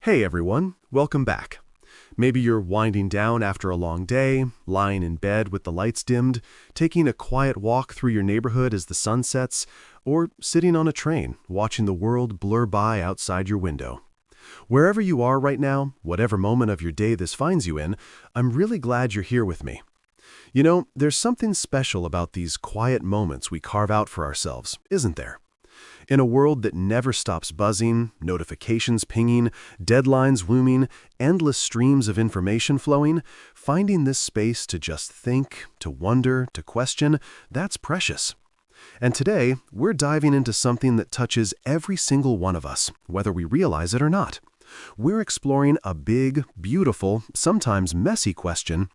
Hey everyone, welcome back. Maybe you're winding down after a long day, lying in bed with the lights dimmed, taking a quiet walk through your neighborhood as the sun sets, or sitting on a train, watching the world blur by outside your window. Wherever you are right now, whatever moment of your day this finds you in, I'm really glad you're here with me. You know, there's something special about these quiet moments we carve out for ourselves, isn't there? In a world that never stops buzzing, notifications pinging, deadlines looming, endless streams of information flowing, finding this space to just think, to wonder, to question, that's precious. And today, we're diving into something that touches every single one of us, whether we realize it or not. We're exploring a big, beautiful, sometimes messy question.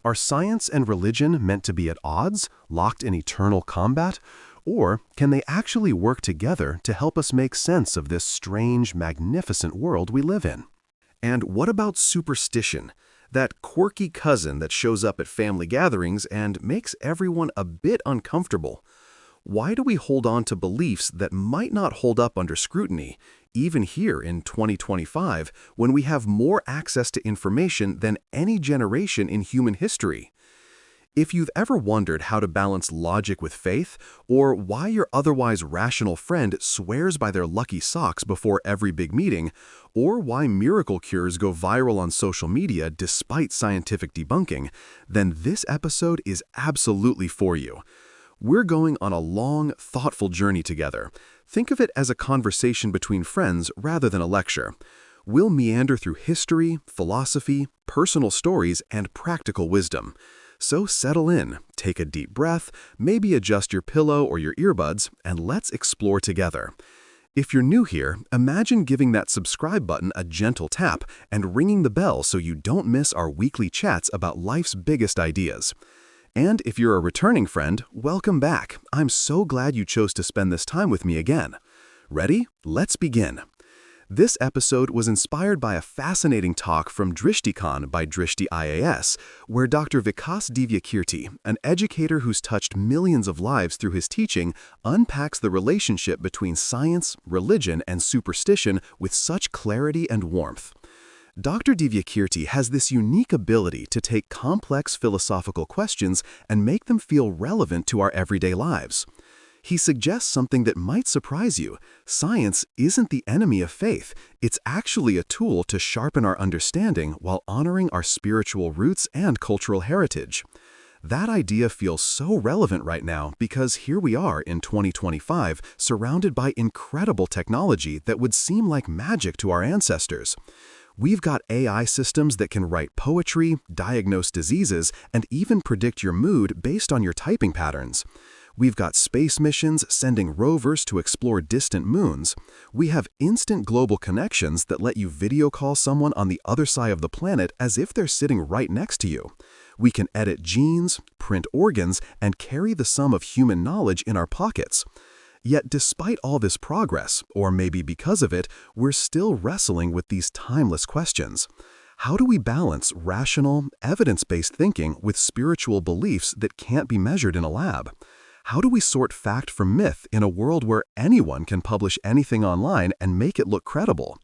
Are science and religion meant to be at odds, locked in eternal combat? Or can they actually work together to help us make sense of this strange, magnificent world we live in? And what about superstition? That quirky cousin that shows up at family gatherings and makes everyone a bit uncomfortable. Why do we hold on to beliefs that might not hold up under scrutiny, even here in 2025, when we have more access to information than any generation in human history? If you've ever wondered how to balance logic with faith, or why your otherwise rational friend swears by their lucky socks before every big meeting, or why miracle cures go viral on social media despite scientific debunking, then this episode is absolutely for you. We're going on a long, thoughtful journey together. Think of it as a conversation between friends rather than a lecture. We'll meander through history, philosophy, personal stories, and practical wisdom. So settle in, take a deep breath, maybe adjust your pillow or your earbuds, and let's explore together. If you're new here, imagine giving that subscribe button a gentle tap and ringing the bell so you don't miss our weekly chats about life's biggest ideas. And if you're a returning friend, welcome back. I'm so glad you chose to spend this time with me again. Ready? Let's begin. This episode was inspired by a fascinating talk from DrishtiCon by Drishti IAS, where Dr. Vikas Divyakirti, an educator who's touched millions of lives through his teaching, unpacks the relationship between science, religion, and superstition with such clarity and warmth. Dr. Divyakirti has this unique ability to take complex philosophical questions and make them feel relevant to our everyday lives. He suggests something that might surprise you. Science isn't the enemy of faith. It's actually a tool to sharpen our understanding while honoring our spiritual roots and cultural heritage. That idea feels so relevant right now because here we are in 2025, surrounded by incredible technology that would seem like magic to our ancestors. We've got AI systems that can write poetry, diagnose diseases, and even predict your mood based on your typing patterns. We've got space missions sending rovers to explore distant moons. We have instant global connections that let you video call someone on the other side of the planet as if they're sitting right next to you. We can edit genes, print organs, and carry the sum of human knowledge in our pockets. Yet despite all this progress, or maybe because of it, we're still wrestling with these timeless questions. How do we balance rational, evidence-based thinking with spiritual beliefs that can't be measured in a lab? How do we sort fact from myth in a world where anyone can publish anything online and make it look credible?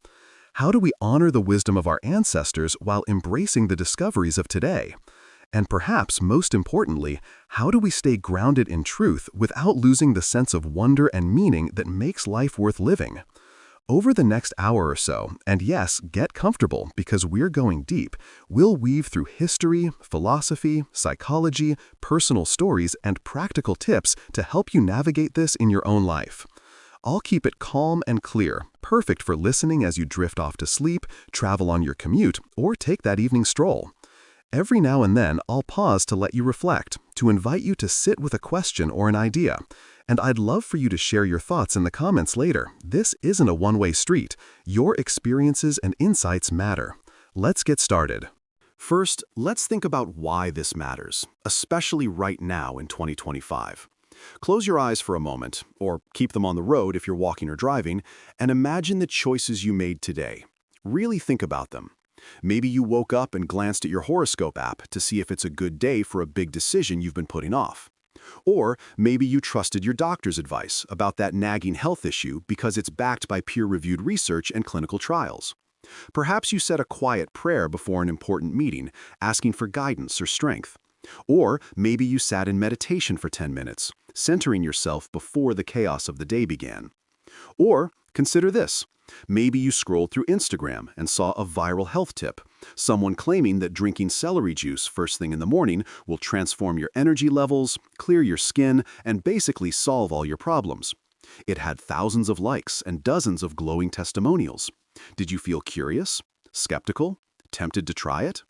How do we honor the wisdom of our ancestors while embracing the discoveries of today? And perhaps most importantly, how do we stay grounded in truth without losing the sense of wonder and meaning that makes life worth living? Over the next hour or so, and yes, get comfortable because we're going deep, we'll weave through history, philosophy, psychology, personal stories, and practical tips to help you navigate this in your own life. I'll keep it calm and clear, perfect for listening as you drift off to sleep, travel on your commute, or take that evening stroll. Every now and then, I'll pause to let you reflect, to invite you to sit with a question or an idea. And I'd love for you to share your thoughts in the comments later. This isn't a one-way street. Your experiences and insights matter. Let's get started. First, let's think about why this matters, especially right now in 2025. Close your eyes for a moment, or keep them on the road if you're walking or driving, and imagine the choices you made today. Really think about them. Maybe you woke up and glanced at your horoscope app to see if it's a good day for a big decision you've been putting off. Or maybe you trusted your doctor's advice about that nagging health issue because it's backed by peer-reviewed research and clinical trials. Perhaps you said a quiet prayer before an important meeting, asking for guidance or strength. Or maybe you sat in meditation for 10 minutes, centering yourself before the chaos of the day began. Or consider this. Maybe you scrolled through Instagram and saw a viral health tip, someone claiming that drinking celery juice first thing in the morning will transform your energy levels, clear your skin, and basically solve all your problems. It had thousands of likes and dozens of glowing testimonials. Did you feel curious, skeptical, tempted to try it?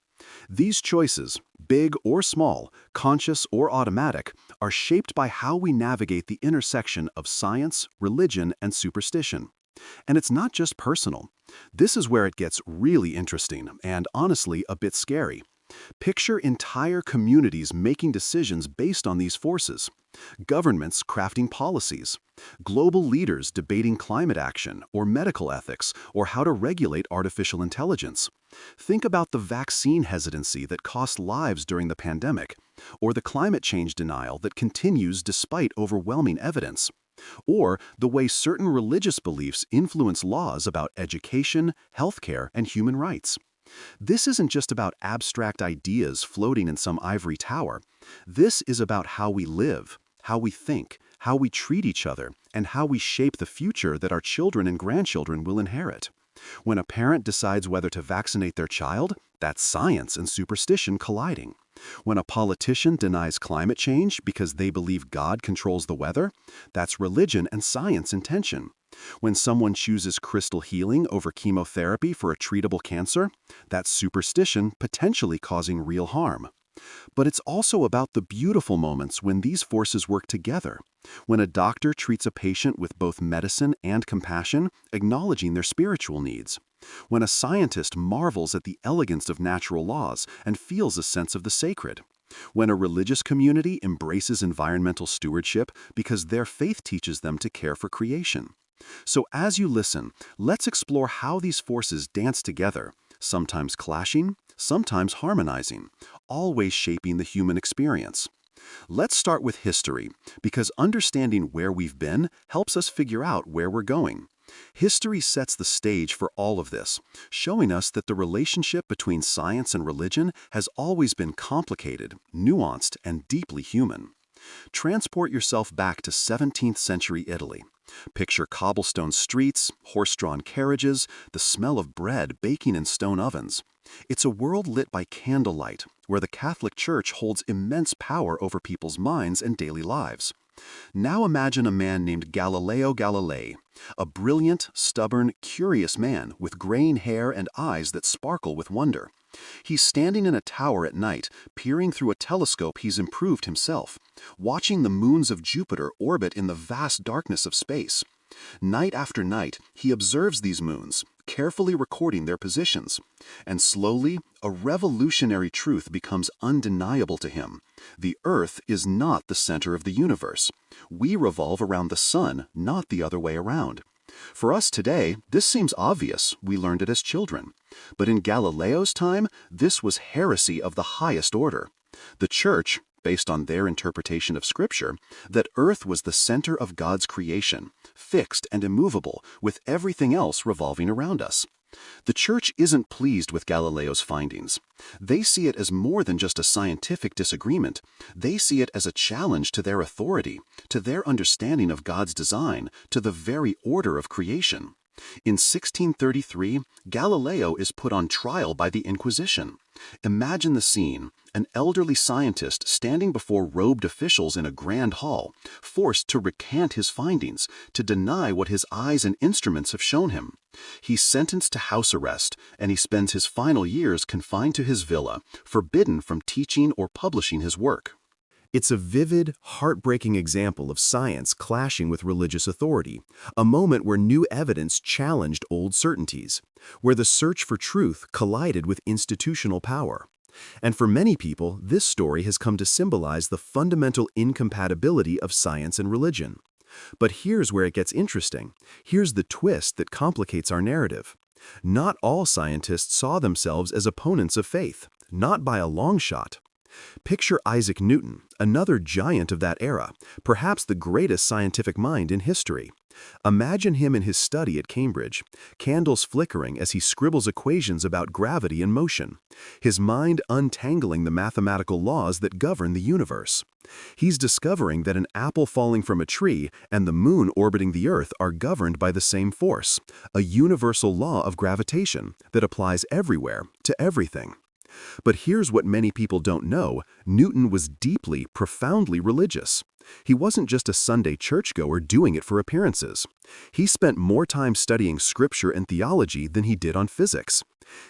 These choices, big or small, conscious or automatic, are shaped by how we navigate the intersection of science, religion, and superstition. And it's not just personal. This is where it gets really interesting and, honestly, a bit scary. Picture entire communities making decisions based on these forces, governments crafting policies, global leaders debating climate action or medical ethics or how to regulate artificial intelligence. Think about the vaccine hesitancy that cost lives during the pandemic, or the climate change denial that continues despite overwhelming evidence, or the way certain religious beliefs influence laws about education, healthcare, and human rights. This isn't just about abstract ideas floating in some ivory tower. This is about how we live, how we think, how we treat each other, and how we shape the future that our children and grandchildren will inherit. When a parent decides whether to vaccinate their child, that's science and superstition colliding. When a politician denies climate change because they believe God controls the weather, that's religion and science in tension. When someone chooses crystal healing over chemotherapy for a treatable cancer, that's superstition potentially causing real harm. But it's also about the beautiful moments when these forces work together. When a doctor treats a patient with both medicine and compassion, acknowledging their spiritual needs. When a scientist marvels at the elegance of natural laws and feels a sense of the sacred. When a religious community embraces environmental stewardship because their faith teaches them to care for creation. So as you listen, let's explore how these forces dance together, sometimes clashing, sometimes harmonizing, always shaping the human experience. Let's start with history, because understanding where we've been helps us figure out where we're going. History sets the stage for all of this, showing us that the relationship between science and religion has always been complicated, nuanced, and deeply human. Transport yourself back to 17th century Italy. Picture cobblestone streets, horse-drawn carriages, the smell of bread baking in stone ovens. It's a world lit by candlelight, where the Catholic Church holds immense power over people's minds and daily lives. Now imagine a man named Galileo Galilei, a brilliant, stubborn, curious man with graying hair and eyes that sparkle with wonder. He's standing in a tower at night, peering through a telescope he's improved himself, watching the moons of Jupiter orbit in the vast darkness of space. Night after night, he observes these moons, carefully recording their positions. And slowly, a revolutionary truth becomes undeniable to him. The Earth is not the center of the universe. We revolve around the sun, not the other way around. For us today, this seems obvious. We learned it as children. But in Galileo's time, this was heresy of the highest order. The Church, based on their interpretation of Scripture, that Earth was the center of God's creation, fixed and immovable, with everything else revolving around us. The Church isn't pleased with Galileo's findings. They see it as more than just a scientific disagreement. They see it as a challenge to their authority, to their understanding of God's design, to the very order of creation. In 1633, Galileo is put on trial by the Inquisition. Imagine the scene, an elderly scientist standing before robed officials in a grand hall, forced to recant his findings, to deny what his eyes and instruments have shown him. He's sentenced to house arrest, and he spends his final years confined to his villa, forbidden from teaching or publishing his work. It's a vivid, heartbreaking example of science clashing with religious authority, a moment where new evidence challenged old certainties, where the search for truth collided with institutional power. And for many people, this story has come to symbolize the fundamental incompatibility of science and religion. But here's where it gets interesting. Here's the twist that complicates our narrative. Not all scientists saw themselves as opponents of faith, not by a long shot. Picture Isaac Newton, another giant of that era, perhaps the greatest scientific mind in history. Imagine him in his study at Cambridge, candles flickering as he scribbles equations about gravity and motion, his mind untangling the mathematical laws that govern the universe. He's discovering that an apple falling from a tree and the moon orbiting the Earth are governed by the same force, a universal law of gravitation that applies everywhere, to everything. But here's what many people don't know: Newton was deeply, profoundly religious. He wasn't just a Sunday churchgoer doing it for appearances. He spent more time studying scripture and theology than he did on physics.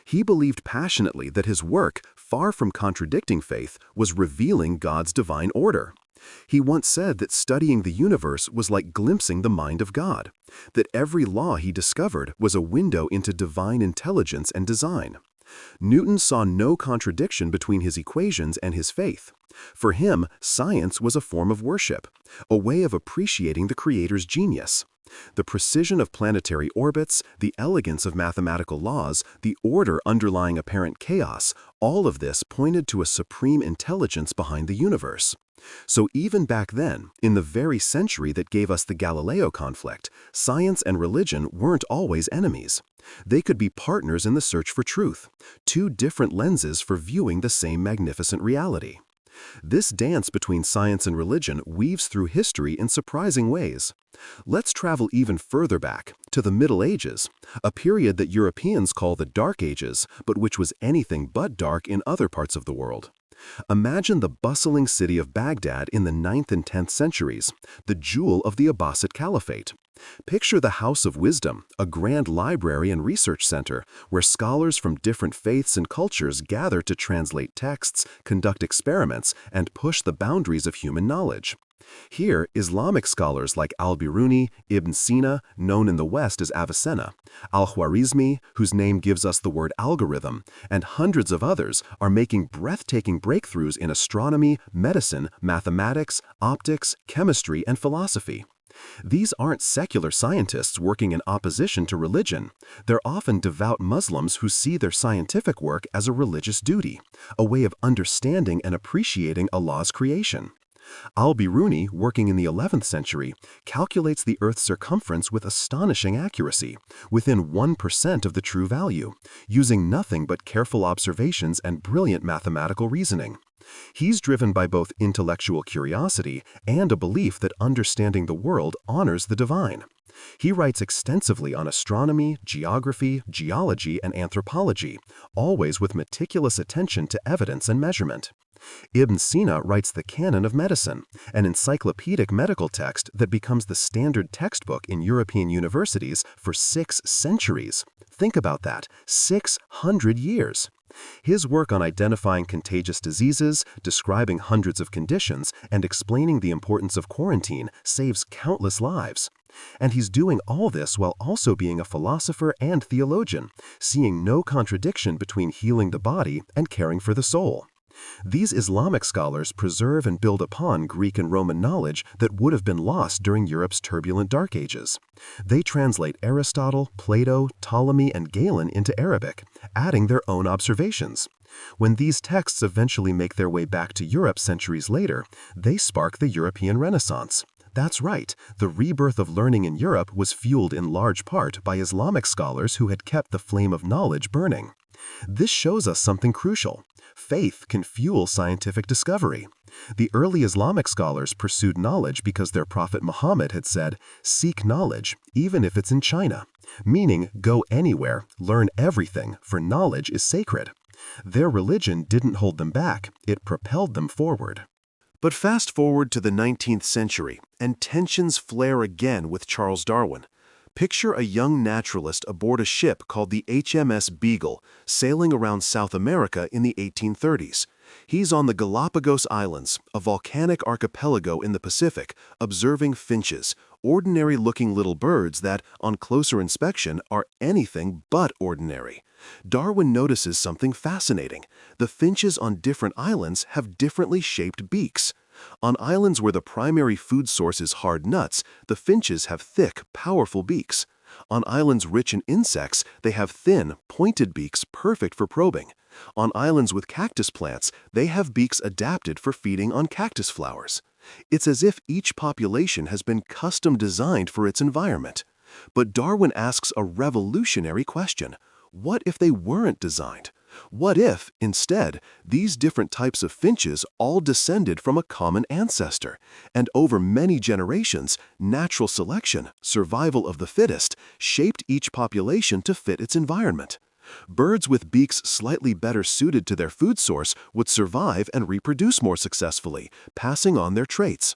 He believed passionately that his work, far from contradicting faith, was revealing God's divine order. He once said that studying the universe was like glimpsing the mind of God, that every law he discovered was a window into divine intelligence and design. Newton saw no contradiction between his equations and his faith. For him, science was a form of worship, a way of appreciating the Creator's genius. The precision of planetary orbits, the elegance of mathematical laws, the order underlying apparent chaos, all of this pointed to a supreme intelligence behind the universe. So even back then, in the very century that gave us the Galileo conflict, science and religion weren't always enemies. They could be partners in the search for truth, two different lenses for viewing the same magnificent reality. This dance between science and religion weaves through history in surprising ways. Let's travel even further back, to the Middle Ages, a period that Europeans call the Dark Ages, but which was anything but dark in other parts of the world. Imagine the bustling city of Baghdad in the 9th and 10th centuries, the jewel of the Abbasid Caliphate. Picture the House of Wisdom, a grand library and research center where scholars from different faiths and cultures gather to translate texts, conduct experiments, and push the boundaries of human knowledge. Here, Islamic scholars like al-Biruni, Ibn Sina, known in the West as Avicenna, al-Khwarizmi, whose name gives us the word algorithm, and hundreds of others are making breathtaking breakthroughs in astronomy, medicine, mathematics, optics, chemistry, and philosophy. These aren't secular scientists working in opposition to religion. They're often devout Muslims who see their scientific work as a religious duty, a way of understanding and appreciating Allah's creation. Al-Biruni, working in the 11th century, calculates the Earth's circumference with astonishing accuracy, within 1% of the true value, using nothing but careful observations and brilliant mathematical reasoning. He's driven by both intellectual curiosity and a belief that understanding the world honors the divine. He writes extensively on astronomy, geography, geology, and anthropology, always with meticulous attention to evidence and measurement. Ibn Sina writes the Canon of Medicine, an encyclopedic medical text that becomes the standard textbook in European universities for 6 centuries. Think about that, 600 years. His work on identifying contagious diseases, describing hundreds of conditions, and explaining the importance of quarantine saves countless lives. And he's doing all this while also being a philosopher and theologian, seeing no contradiction between healing the body and caring for the soul. These Islamic scholars preserve and build upon Greek and Roman knowledge that would have been lost during Europe's turbulent Dark Ages. They translate Aristotle, Plato, Ptolemy, and Galen into Arabic, adding their own observations. When these texts eventually make their way back to Europe centuries later, they spark the European Renaissance. That's right, the rebirth of learning in Europe was fueled in large part by Islamic scholars who had kept the flame of knowledge burning. This shows us something crucial. Faith can fuel scientific discovery. The early Islamic scholars pursued knowledge because their prophet Muhammad had said, "Seek knowledge, even if it's in China," meaning go anywhere, learn everything, for knowledge is sacred. Their religion didn't hold them back, it propelled them forward. But fast forward to the 19th century, and tensions flare again with Charles Darwin. Picture a young naturalist aboard a ship called the HMS Beagle, sailing around South America in the 1830s. He's on the Galapagos Islands, a volcanic archipelago in the Pacific, observing finches, ordinary-looking little birds that, on closer inspection, are anything but ordinary. Darwin notices something fascinating. The finches on different islands have differently shaped beaks. On islands where the primary food source is hard nuts, the finches have thick, powerful beaks. On islands rich in insects, they have thin, pointed beaks perfect for probing. On islands with cactus plants, they have beaks adapted for feeding on cactus flowers. It's as if each population has been custom designed for its environment. But Darwin asks a revolutionary question. What if they weren't designed? What if, instead, these different types of finches all descended from a common ancestor, and over many generations, natural selection, survival of the fittest, shaped each population to fit its environment? Birds with beaks slightly better suited to their food source would survive and reproduce more successfully, passing on their traits.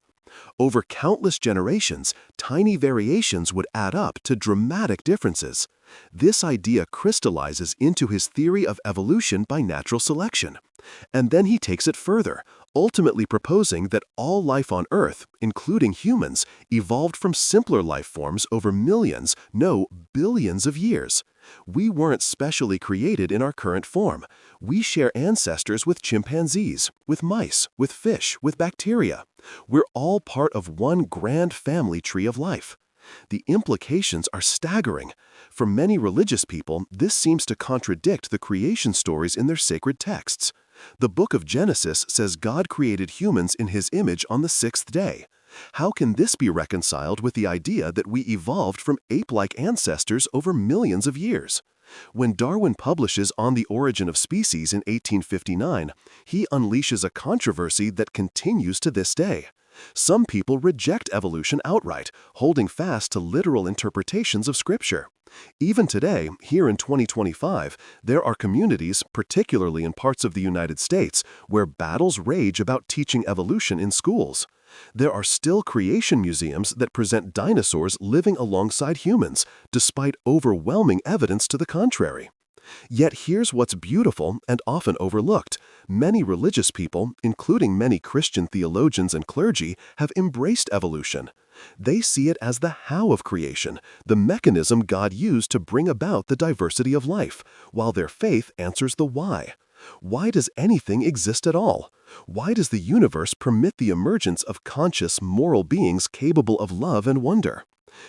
Over countless generations, tiny variations would add up to dramatic differences. This idea crystallizes into his theory of evolution by natural selection. And then he takes it further, ultimately proposing that all life on Earth, including humans, evolved from simpler life forms over millions, no, billions of years. We weren't specially created in our current form. We share ancestors with chimpanzees, with mice, with fish, with bacteria. We're all part of one grand family tree of life. The implications are staggering. For many religious people, this seems to contradict the creation stories in their sacred texts. The book of Genesis says God created humans in His image on the sixth day. How can this be reconciled with the idea that we evolved from ape-like ancestors over millions of years? When Darwin publishes On the Origin of Species in 1859, he unleashes a controversy that continues to this day. Some people reject evolution outright, holding fast to literal interpretations of Scripture. Even today, here in 2025, there are communities, particularly in parts of the United States, where battles rage about teaching evolution in schools. There are still creation museums that present dinosaurs living alongside humans, despite overwhelming evidence to the contrary. Yet here's what's beautiful and often overlooked. Many religious people, including many Christian theologians and clergy, have embraced evolution. They see it as the how of creation, the mechanism God used to bring about the diversity of life, while their faith answers the why. Why does anything exist at all? Why does the universe permit the emergence of conscious, moral beings capable of love and wonder?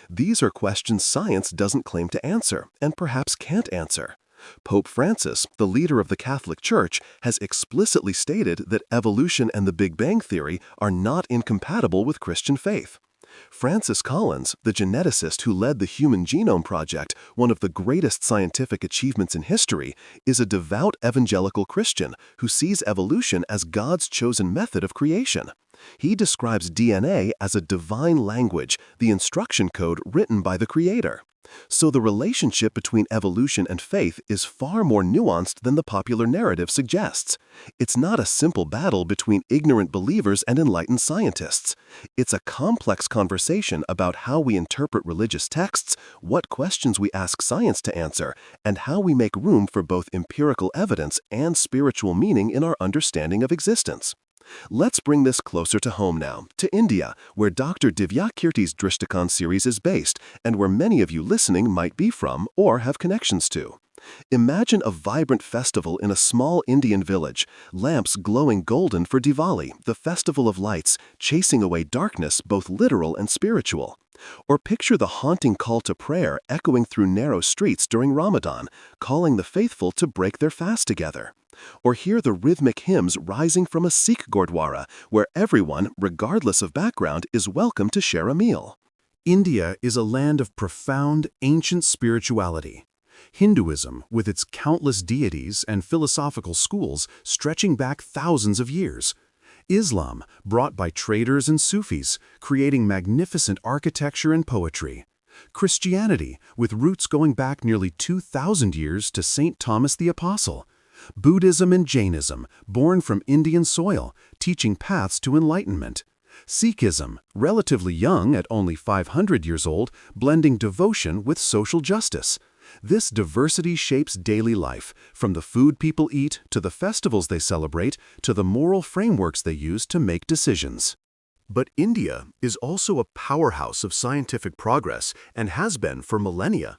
These are questions science doesn't claim to answer, and perhaps can't answer. Pope Francis, the leader of the Catholic Church, has explicitly stated that evolution and the Big Bang Theory are not incompatible with Christian faith. Francis Collins, the geneticist who led the Human Genome Project, one of the greatest scientific achievements in history, is a devout evangelical Christian who sees evolution as God's chosen method of creation. He describes DNA as a divine language, the instruction code written by the Creator. So the relationship between evolution and faith is far more nuanced than the popular narrative suggests. It's not a simple battle between ignorant believers and enlightened scientists. It's a complex conversation about how we interpret religious texts, what questions we ask science to answer, and how we make room for both empirical evidence and spiritual meaning in our understanding of existence. Let's bring this closer to home now, to India, where Dr. Divyakirti's Drishtakon series is based, and where many of you listening might be from or have connections to. Imagine a vibrant festival in a small Indian village, lamps glowing golden for Diwali, the festival of lights, chasing away darkness, both literal and spiritual. Or picture the haunting call to prayer echoing through narrow streets during Ramadan, calling the faithful to break their fast together. Or hear the rhythmic hymns rising from a Sikh Gurdwara, where everyone, regardless of background, is welcome to share a meal. India is a land of profound, ancient spirituality. Hinduism, with its countless deities and philosophical schools stretching back thousands of years. Islam, brought by traders and Sufis, creating magnificent architecture and poetry. Christianity, with roots going back nearly 2,000 years to St. Thomas the Apostle. Buddhism and Jainism, born from Indian soil, teaching paths to enlightenment. Sikhism, relatively young at only 500 years old, blending devotion with social justice. This diversity shapes daily life, from the food people eat to the festivals they celebrate to the moral frameworks they use to make decisions. But India is also a powerhouse of scientific progress and has been for millennia.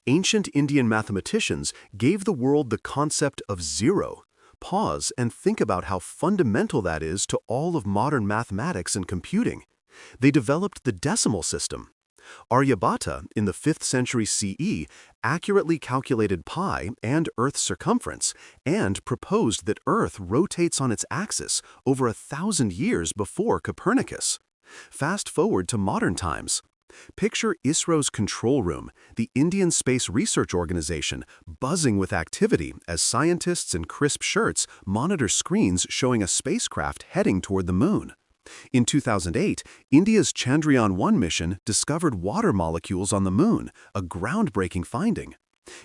Ancient Indian mathematicians gave the world the concept of zero. Pause and think about how fundamental that is to all of modern mathematics and computing. They developed the decimal system. Aryabhata, in the 5th century CE, accurately calculated pi and Earth's circumference and proposed that Earth rotates on its axis over 1,000 years before Copernicus. Fast forward to modern times. Picture ISRO's control room, the Indian Space Research Organization, buzzing with activity as scientists in crisp shirts monitor screens showing a spacecraft heading toward the moon. In 2008, India's Chandrayaan-1 mission discovered water molecules on the moon, a groundbreaking finding.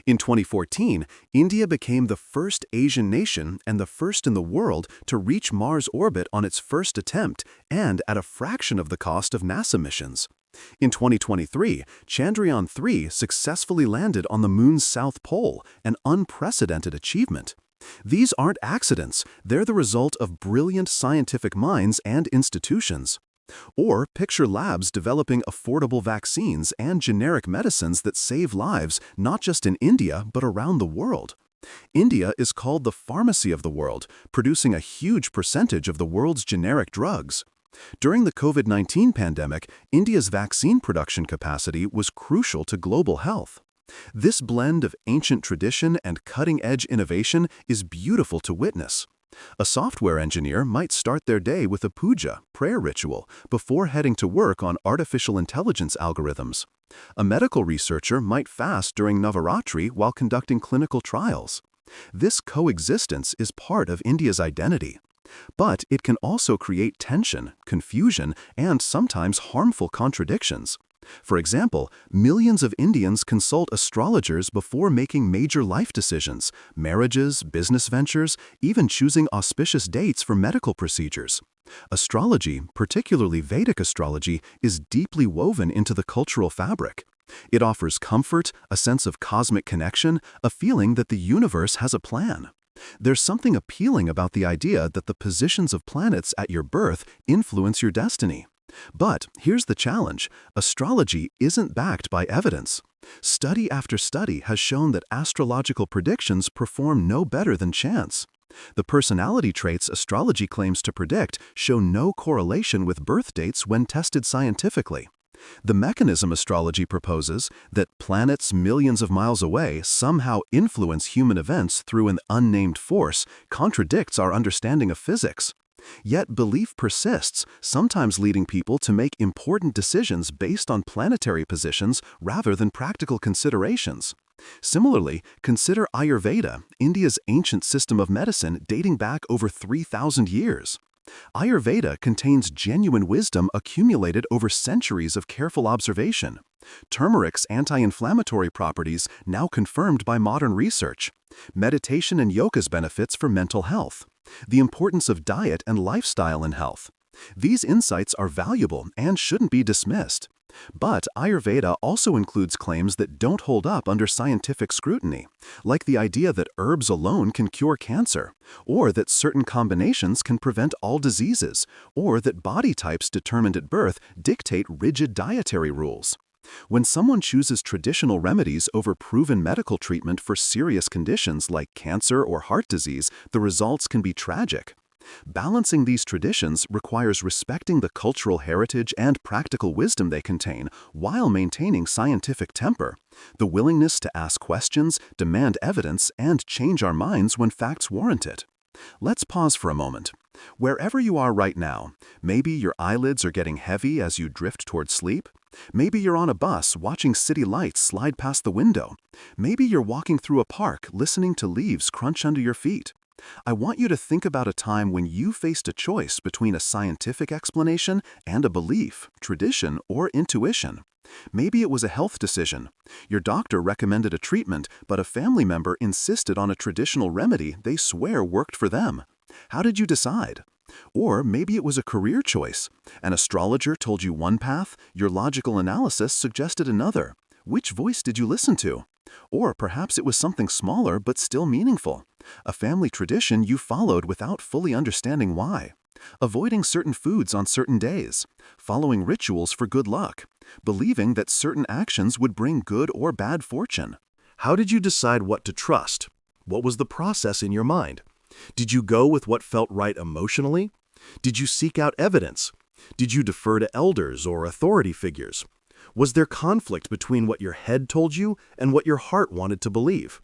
In 2014, India became the first Asian nation and the first in the world to reach Mars orbit on its first attempt and at a fraction of the cost of NASA missions. In 2023, Chandrayaan-3 successfully landed on the moon's south pole, an unprecedented achievement. These aren't accidents, they're the result of brilliant scientific minds and institutions. Or picture labs developing affordable vaccines and generic medicines that save lives not just in India but around the world. India is called the pharmacy of the world, producing a huge percentage of the world's generic drugs. During the COVID-19 pandemic, India's vaccine production capacity was crucial to global health. This blend of ancient tradition and cutting-edge innovation is beautiful to witness. A software engineer might start their day with a puja, prayer ritual, before heading to work on artificial intelligence algorithms. A medical researcher might fast during Navaratri while conducting clinical trials. This coexistence is part of India's identity. But it can also create tension, confusion, and sometimes harmful contradictions. For example, millions of Indians consult astrologers before making major life decisions, marriages, business ventures, even choosing auspicious dates for medical procedures. Astrology, particularly Vedic astrology, is deeply woven into the cultural fabric. It offers comfort, a sense of cosmic connection, a feeling that the universe has a plan. There's something appealing about the idea that the positions of planets at your birth influence your destiny. But here's the challenge: astrology isn't backed by evidence. Study after study has shown that astrological predictions perform no better than chance. The personality traits astrology claims to predict show no correlation with birth dates when tested scientifically. The mechanism astrology proposes, that planets millions of miles away somehow influence human events through an unnamed force, contradicts our understanding of physics. Yet belief persists, sometimes leading people to make important decisions based on planetary positions rather than practical considerations. Similarly, consider Ayurveda, India's ancient system of medicine dating back over 3,000 years. Ayurveda contains genuine wisdom accumulated over centuries of careful observation. Turmeric's anti-inflammatory properties now confirmed by modern research. Meditation and yoga's benefits for mental health. The importance of diet and lifestyle in health. These insights are valuable and shouldn't be dismissed. But Ayurveda also includes claims that don't hold up under scientific scrutiny, like the idea that herbs alone can cure cancer, or that certain combinations can prevent all diseases, or that body types determined at birth dictate rigid dietary rules. When someone chooses traditional remedies over proven medical treatment for serious conditions like cancer or heart disease, the results can be tragic. Balancing these traditions requires respecting the cultural heritage and practical wisdom they contain while maintaining scientific temper, the willingness to ask questions, demand evidence, and change our minds when facts warrant it. Let's pause for a moment. Wherever you are right now, maybe your eyelids are getting heavy as you drift toward sleep. Maybe you're on a bus watching city lights slide past the window. Maybe you're walking through a park listening to leaves crunch under your feet. I want you to think about a time when you faced a choice between a scientific explanation and a belief, tradition, or intuition. Maybe it was a health decision. Your doctor recommended a treatment, but a family member insisted on a traditional remedy they swear worked for them. How did you decide? Or maybe it was a career choice. An astrologer told you one path, your logical analysis suggested another. Which voice did you listen to? Or perhaps it was something smaller but still meaningful. A family tradition you followed without fully understanding why. Avoiding certain foods on certain days. Following rituals for good luck. Believing that certain actions would bring good or bad fortune. How did you decide what to trust? What was the process in your mind? Did you go with what felt right emotionally? Did you seek out evidence? Did you defer to elders or authority figures? Was there conflict between what your head told you and what your heart wanted to believe?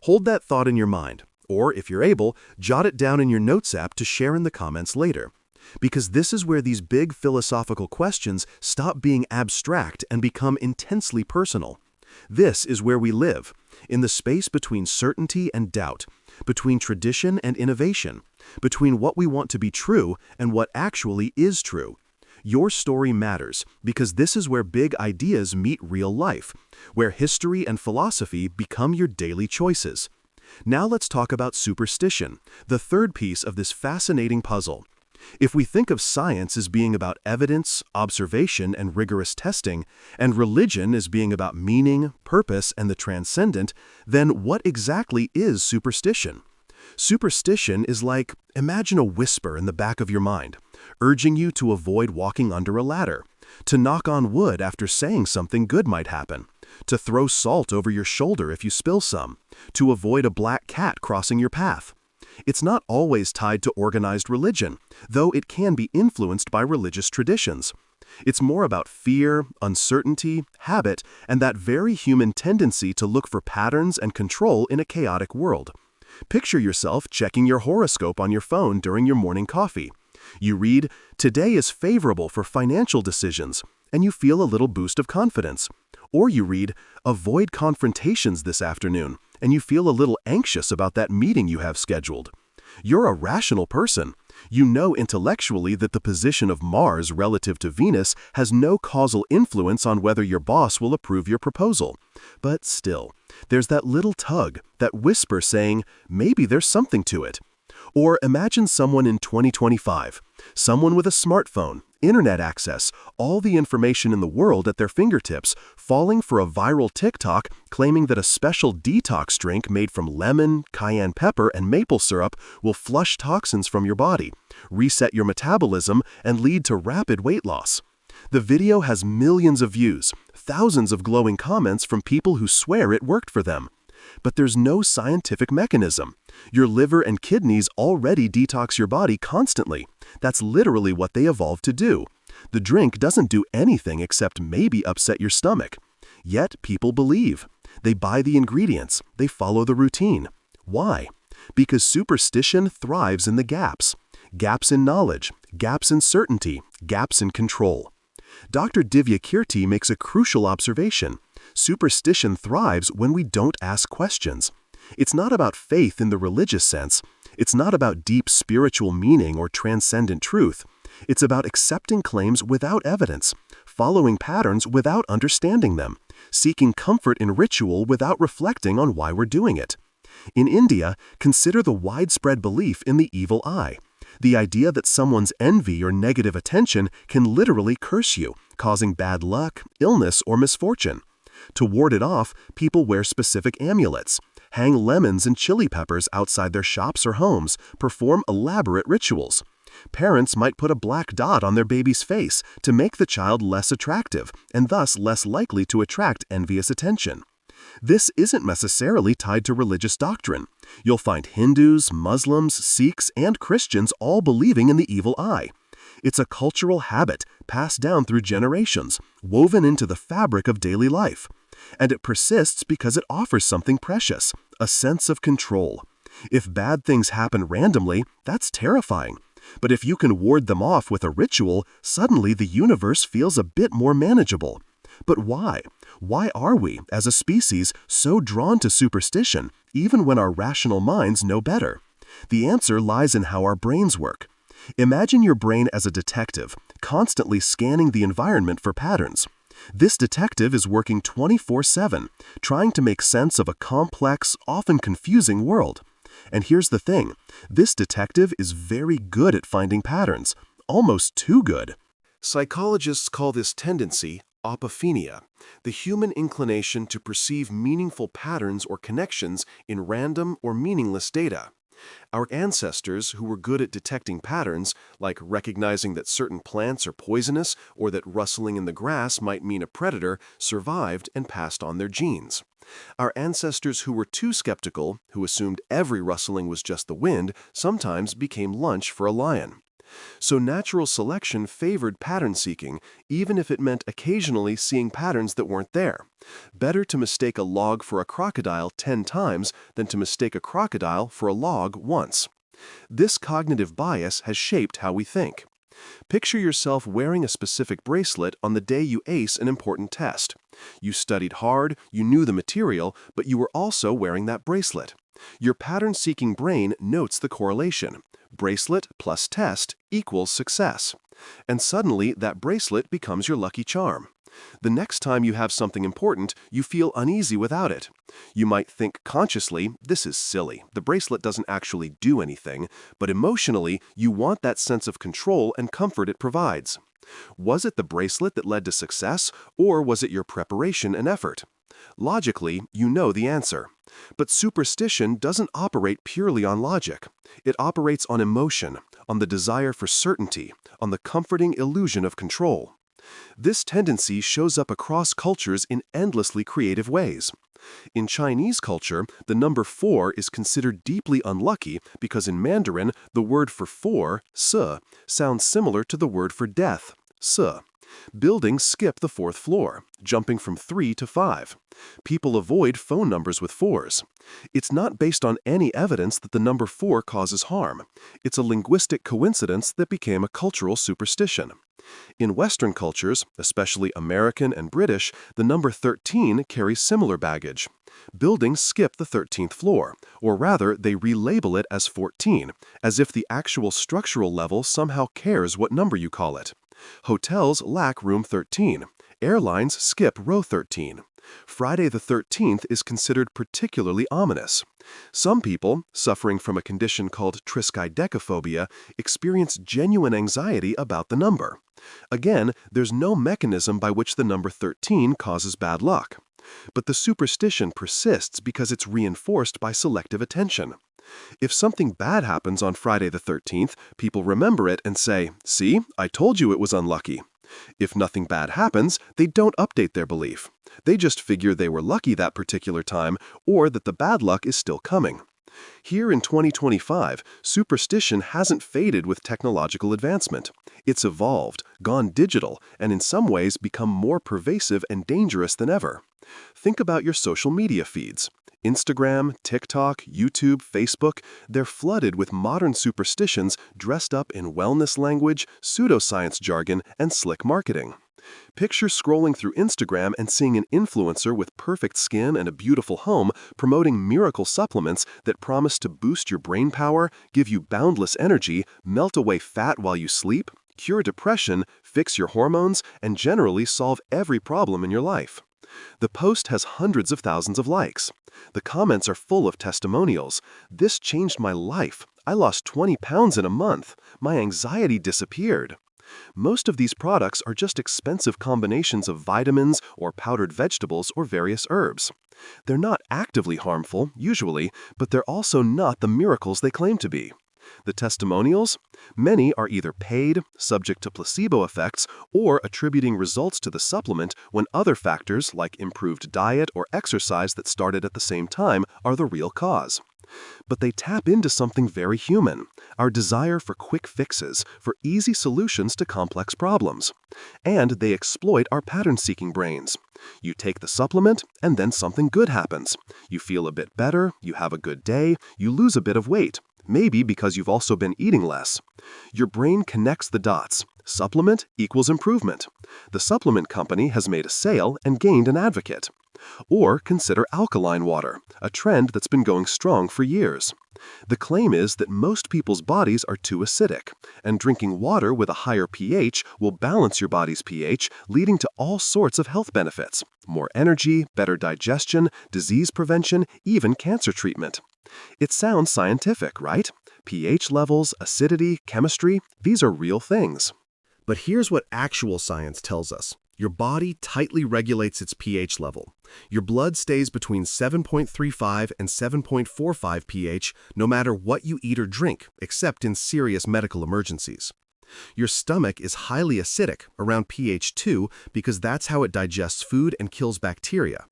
Hold that thought in your mind, or if you're able, jot it down in your Notes app to share in the comments later. Because this is where these big philosophical questions stop being abstract and become intensely personal. This is where we live, in the space between certainty and doubt, between tradition and innovation, between what we want to be true and what actually is true. Your story matters because this is where big ideas meet real life, where history and philosophy become your daily choices. Now let's talk about superstition, the third piece of this fascinating puzzle. If we think of science as being about evidence, observation, and rigorous testing, and religion as being about meaning, purpose, and the transcendent, then what exactly is superstition? Superstition is like, imagine a whisper in the back of your mind, urging you to avoid walking under a ladder, to knock on wood after saying something good might happen, to throw salt over your shoulder if you spill some, to avoid a black cat crossing your path. It's not always tied to organized religion, though it can be influenced by religious traditions. It's more about fear, uncertainty, habit, and that very human tendency to look for patterns and control in a chaotic world. Picture yourself checking your horoscope on your phone during your morning coffee. You read, "Today is favorable for financial decisions," and you feel a little boost of confidence. Or you read, "Avoid confrontations this afternoon," and you feel a little anxious about that meeting you have scheduled. You're a rational person. You know intellectually that the position of Mars relative to Venus has no causal influence on whether your boss will approve your proposal. But still, there's that little tug, that whisper saying, maybe there's something to it. Or imagine someone in 2025, someone with a smartphone, internet access, all the information in the world at their fingertips, falling for a viral TikTok claiming that a special detox drink made from lemon, cayenne pepper, and maple syrup will flush toxins from your body, reset your metabolism, and lead to rapid weight loss. The video has millions of views, thousands of glowing comments from people who swear it worked for them. But there's no scientific mechanism. Your liver and kidneys already detox your body constantly. That's literally what they evolved to do. The drink doesn't do anything except maybe upset your stomach. Yet people believe. They buy the ingredients. They follow the routine. Why? Because superstition thrives in the gaps. Gaps in knowledge, gaps in certainty, gaps in control. Dr. Divya Kirti makes a crucial observation. Superstition thrives when we don't ask questions. It's not about faith in the religious sense. It's not about deep spiritual meaning or transcendent truth. It's about accepting claims without evidence, following patterns without understanding them, seeking comfort in ritual without reflecting on why we're doing it. In India, consider the widespread belief in the evil eye. The idea that someone's envy or negative attention can literally curse you, causing bad luck, illness, or misfortune. To ward it off, people wear specific amulets, hang lemons and chili peppers outside their shops or homes, perform elaborate rituals. Parents might put a black dot on their baby's face to make the child less attractive and thus less likely to attract envious attention. This isn't necessarily tied to religious doctrine. You'll find Hindus, Muslims, Sikhs, and Christians all believing in the evil eye. It's a cultural habit passed down through generations, woven into the fabric of daily life. And it persists because it offers something precious, a sense of control. If bad things happen randomly, that's terrifying. But if you can ward them off with a ritual, suddenly the universe feels a bit more manageable. But why? Why are we, as a species, so drawn to superstition, even when our rational minds know better? The answer lies in how our brains work. Imagine your brain as a detective, constantly scanning the environment for patterns. This detective is working 24/7, trying to make sense of a complex, often confusing world. And here's the thing, this detective is very good at finding patterns, almost too good. Psychologists call this tendency apophenia, the human inclination to perceive meaningful patterns or connections in random or meaningless data. Our ancestors, who were good at detecting patterns, like recognizing that certain plants are poisonous or that rustling in the grass might mean a predator, survived and passed on their genes. Our ancestors who were too skeptical, who assumed every rustling was just the wind, sometimes became lunch for a lion. So natural selection favored pattern seeking, even if it meant occasionally seeing patterns that weren't there. Better to mistake a log for a crocodile 10 times than to mistake a crocodile for a log once. This cognitive bias has shaped how we think. Picture yourself wearing a specific bracelet on the day you ace an important test. You studied hard, you knew the material, but you were also wearing that bracelet. Your pattern-seeking brain notes the correlation. Bracelet plus test equals success. And suddenly, that bracelet becomes your lucky charm. The next time you have something important, you feel uneasy without it. You might think consciously, this is silly, the bracelet doesn't actually do anything, but emotionally, you want that sense of control and comfort it provides. Was it the bracelet that led to success, or was it your preparation and effort? Logically, you know the answer. But superstition doesn't operate purely on logic. It operates on emotion, on the desire for certainty, on the comforting illusion of control. This tendency shows up across cultures in endlessly creative ways. In Chinese culture, the number 4 is considered deeply unlucky because in Mandarin, the word for 4, se, sounds similar to the word for death, se. Buildings skip the 4th floor, jumping from 3 to 5. People avoid phone numbers with 4s. It's not based on any evidence that the number 4 causes harm. It's a linguistic coincidence that became a cultural superstition. In Western cultures, especially American and British, the number 13 carries similar baggage. Buildings skip the 13th floor, or rather, they relabel it as 14, as if the actual structural level somehow cares what number you call it. Hotels lack room 13. Airlines skip row 13. Friday the 13th is considered particularly ominous. Some people, suffering from a condition called triskaidekaphobia, experience genuine anxiety about the number. Again, there's no mechanism by which the number 13 causes bad luck. But the superstition persists because it's reinforced by selective attention. If something bad happens on Friday the 13th, people remember it and say, "See, I told you it was unlucky." If nothing bad happens, they don't update their belief. They just figure they were lucky that particular time or that the bad luck is still coming. Here in 2025, superstition hasn't faded with technological advancement. It's evolved, gone digital, and in some ways become more pervasive and dangerous than ever. Think about your social media feeds. Instagram, TikTok, YouTube, Facebook, they're flooded with modern superstitions dressed up in wellness language, pseudoscience jargon, and slick marketing. Picture scrolling through Instagram and seeing an influencer with perfect skin and a beautiful home promoting miracle supplements that promise to boost your brain power, give you boundless energy, melt away fat while you sleep, cure depression, fix your hormones, and generally solve every problem in your life. The post has hundreds of thousands of likes. The comments are full of testimonials. "This changed my life. I lost 20 pounds in a month. My anxiety disappeared." Most of these products are just expensive combinations of vitamins or powdered vegetables or various herbs. They're not actively harmful, usually, but they're also not the miracles they claim to be. The testimonials? Many are either paid, subject to placebo effects, or attributing results to the supplement when other factors like improved diet or exercise that started at the same time are the real cause. But they tap into something very human, our desire for quick fixes, for easy solutions to complex problems. And they exploit our pattern-seeking brains. You take the supplement, and then something good happens. You feel a bit better, you have a good day, you lose a bit of weight. Maybe because you've also been eating less. Your brain connects the dots. Supplement equals improvement. The supplement company has made a sale and gained an advocate. Or consider alkaline water, a trend that's been going strong for years. The claim is that most people's bodies are too acidic, and drinking water with a higher pH will balance your body's pH, leading to all sorts of health benefits. More energy, better digestion, disease prevention, even cancer treatment. It sounds scientific, right? pH levels, acidity, chemistry, these are real things. But here's what actual science tells us. Your body tightly regulates its pH level. Your blood stays between 7.35 and 7.45 pH no matter what you eat or drink, except in serious medical emergencies. Your stomach is highly acidic, around pH 2, because that's how it digests food and kills bacteria.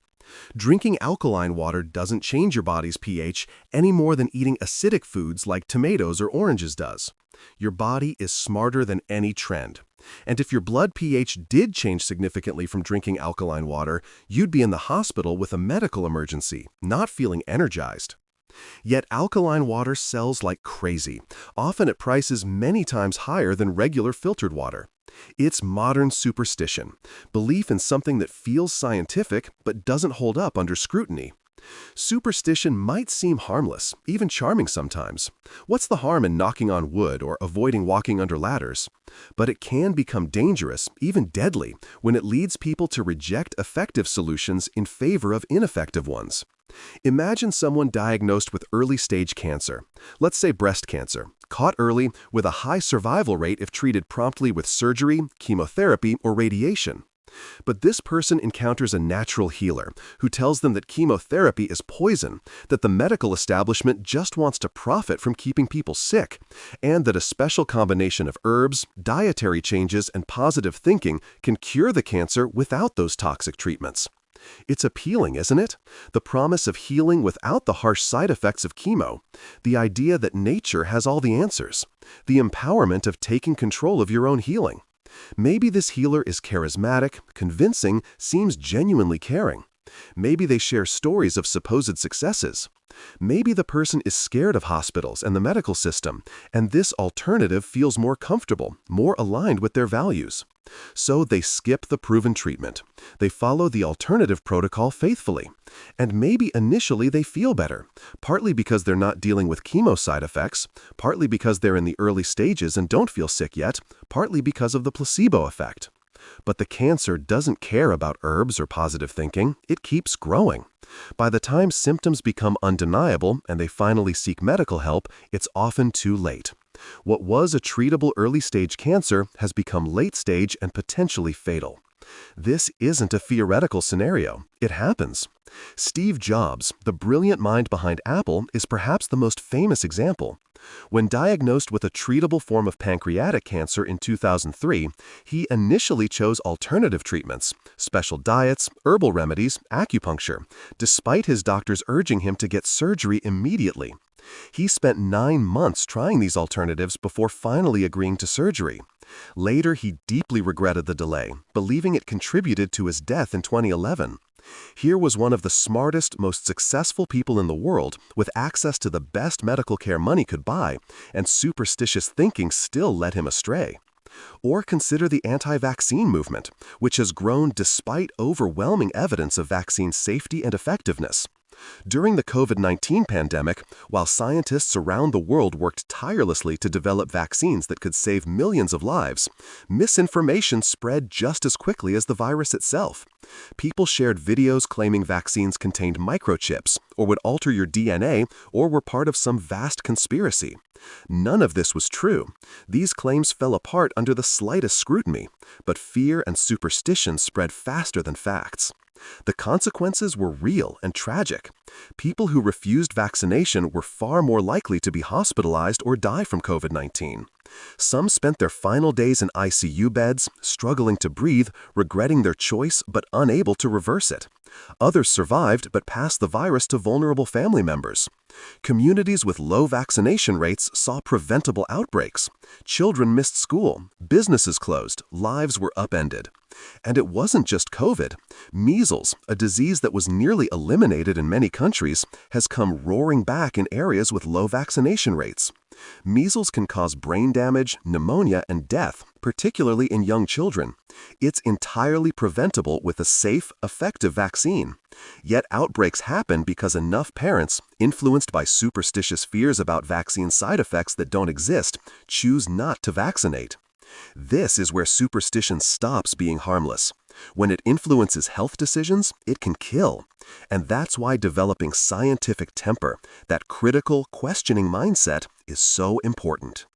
Drinking alkaline water doesn't change your body's pH any more than eating acidic foods like tomatoes or oranges does. Your body is smarter than any trend. And if your blood pH did change significantly from drinking alkaline water, you'd be in the hospital with a medical emergency, not feeling energized. Yet alkaline water sells like crazy, often at prices many times higher than regular filtered water. It's modern superstition, belief in something that feels scientific but doesn't hold up under scrutiny. Superstition might seem harmless, even charming sometimes. What's the harm in knocking on wood or avoiding walking under ladders? But it can become dangerous, even deadly, when it leads people to reject effective solutions in favor of ineffective ones. Imagine someone diagnosed with early-stage cancer, let's say breast cancer, caught early with a high survival rate if treated promptly with surgery, chemotherapy, or radiation. But this person encounters a natural healer who tells them that chemotherapy is poison, that the medical establishment just wants to profit from keeping people sick, and that a special combination of herbs, dietary changes, and positive thinking can cure the cancer without those toxic treatments. It's appealing, isn't it? The promise of healing without the harsh side effects of chemo, the idea that nature has all the answers, the empowerment of taking control of your own healing. Maybe this healer is charismatic, convincing, seems genuinely caring. Maybe they share stories of supposed successes. Maybe the person is scared of hospitals and the medical system, and this alternative feels more comfortable, more aligned with their values. So they skip the proven treatment. They follow the alternative protocol faithfully. And maybe initially they feel better, partly because they're not dealing with chemo side effects, partly because they're in the early stages and don't feel sick yet, partly because of the placebo effect. But the cancer doesn't care about herbs or positive thinking. It keeps growing. By the time symptoms become undeniable and they finally seek medical help, it's often too late. What was a treatable early-stage cancer has become late-stage and potentially fatal. This isn't a theoretical scenario. It happens. Steve Jobs, the brilliant mind behind Apple, is perhaps the most famous example. When diagnosed with a treatable form of pancreatic cancer in 2003, he initially chose alternative treatments, special diets, herbal remedies, acupuncture, despite his doctors urging him to get surgery immediately. He spent 9 months trying these alternatives before finally agreeing to surgery. Later, he deeply regretted the delay, believing it contributed to his death in 2011. Here was one of the smartest, most successful people in the world, with access to the best medical care money could buy, and superstitious thinking still led him astray. Or consider the anti-vaccine movement, which has grown despite overwhelming evidence of vaccine safety and effectiveness. During the COVID-19 pandemic, while scientists around the world worked tirelessly to develop vaccines that could save millions of lives, misinformation spread just as quickly as the virus itself. People shared videos claiming vaccines contained microchips, or would alter your DNA, or were part of some vast conspiracy. None of this was true. These claims fell apart under the slightest scrutiny, but fear and superstition spread faster than facts. The consequences were real and tragic. People who refused vaccination were far more likely to be hospitalized or die from COVID-19. Some spent their final days in ICU beds, struggling to breathe, regretting their choice but unable to reverse it. Others survived but passed the virus to vulnerable family members. Communities with low vaccination rates saw preventable outbreaks. Children missed school, businesses closed, lives were upended. And it wasn't just COVID. Measles, a disease that was nearly eliminated in many countries, has come roaring back in areas with low vaccination rates. Measles can cause brain damage, pneumonia, and death, particularly in young children. It's entirely preventable with a safe, effective vaccine. Yet outbreaks happen because enough parents, influenced by superstitious fears about vaccine side effects that don't exist, choose not to vaccinate. This is where superstition stops being harmless. When it influences health decisions, it can kill. And that's why developing scientific temper, that critical, questioning mindset, is so important.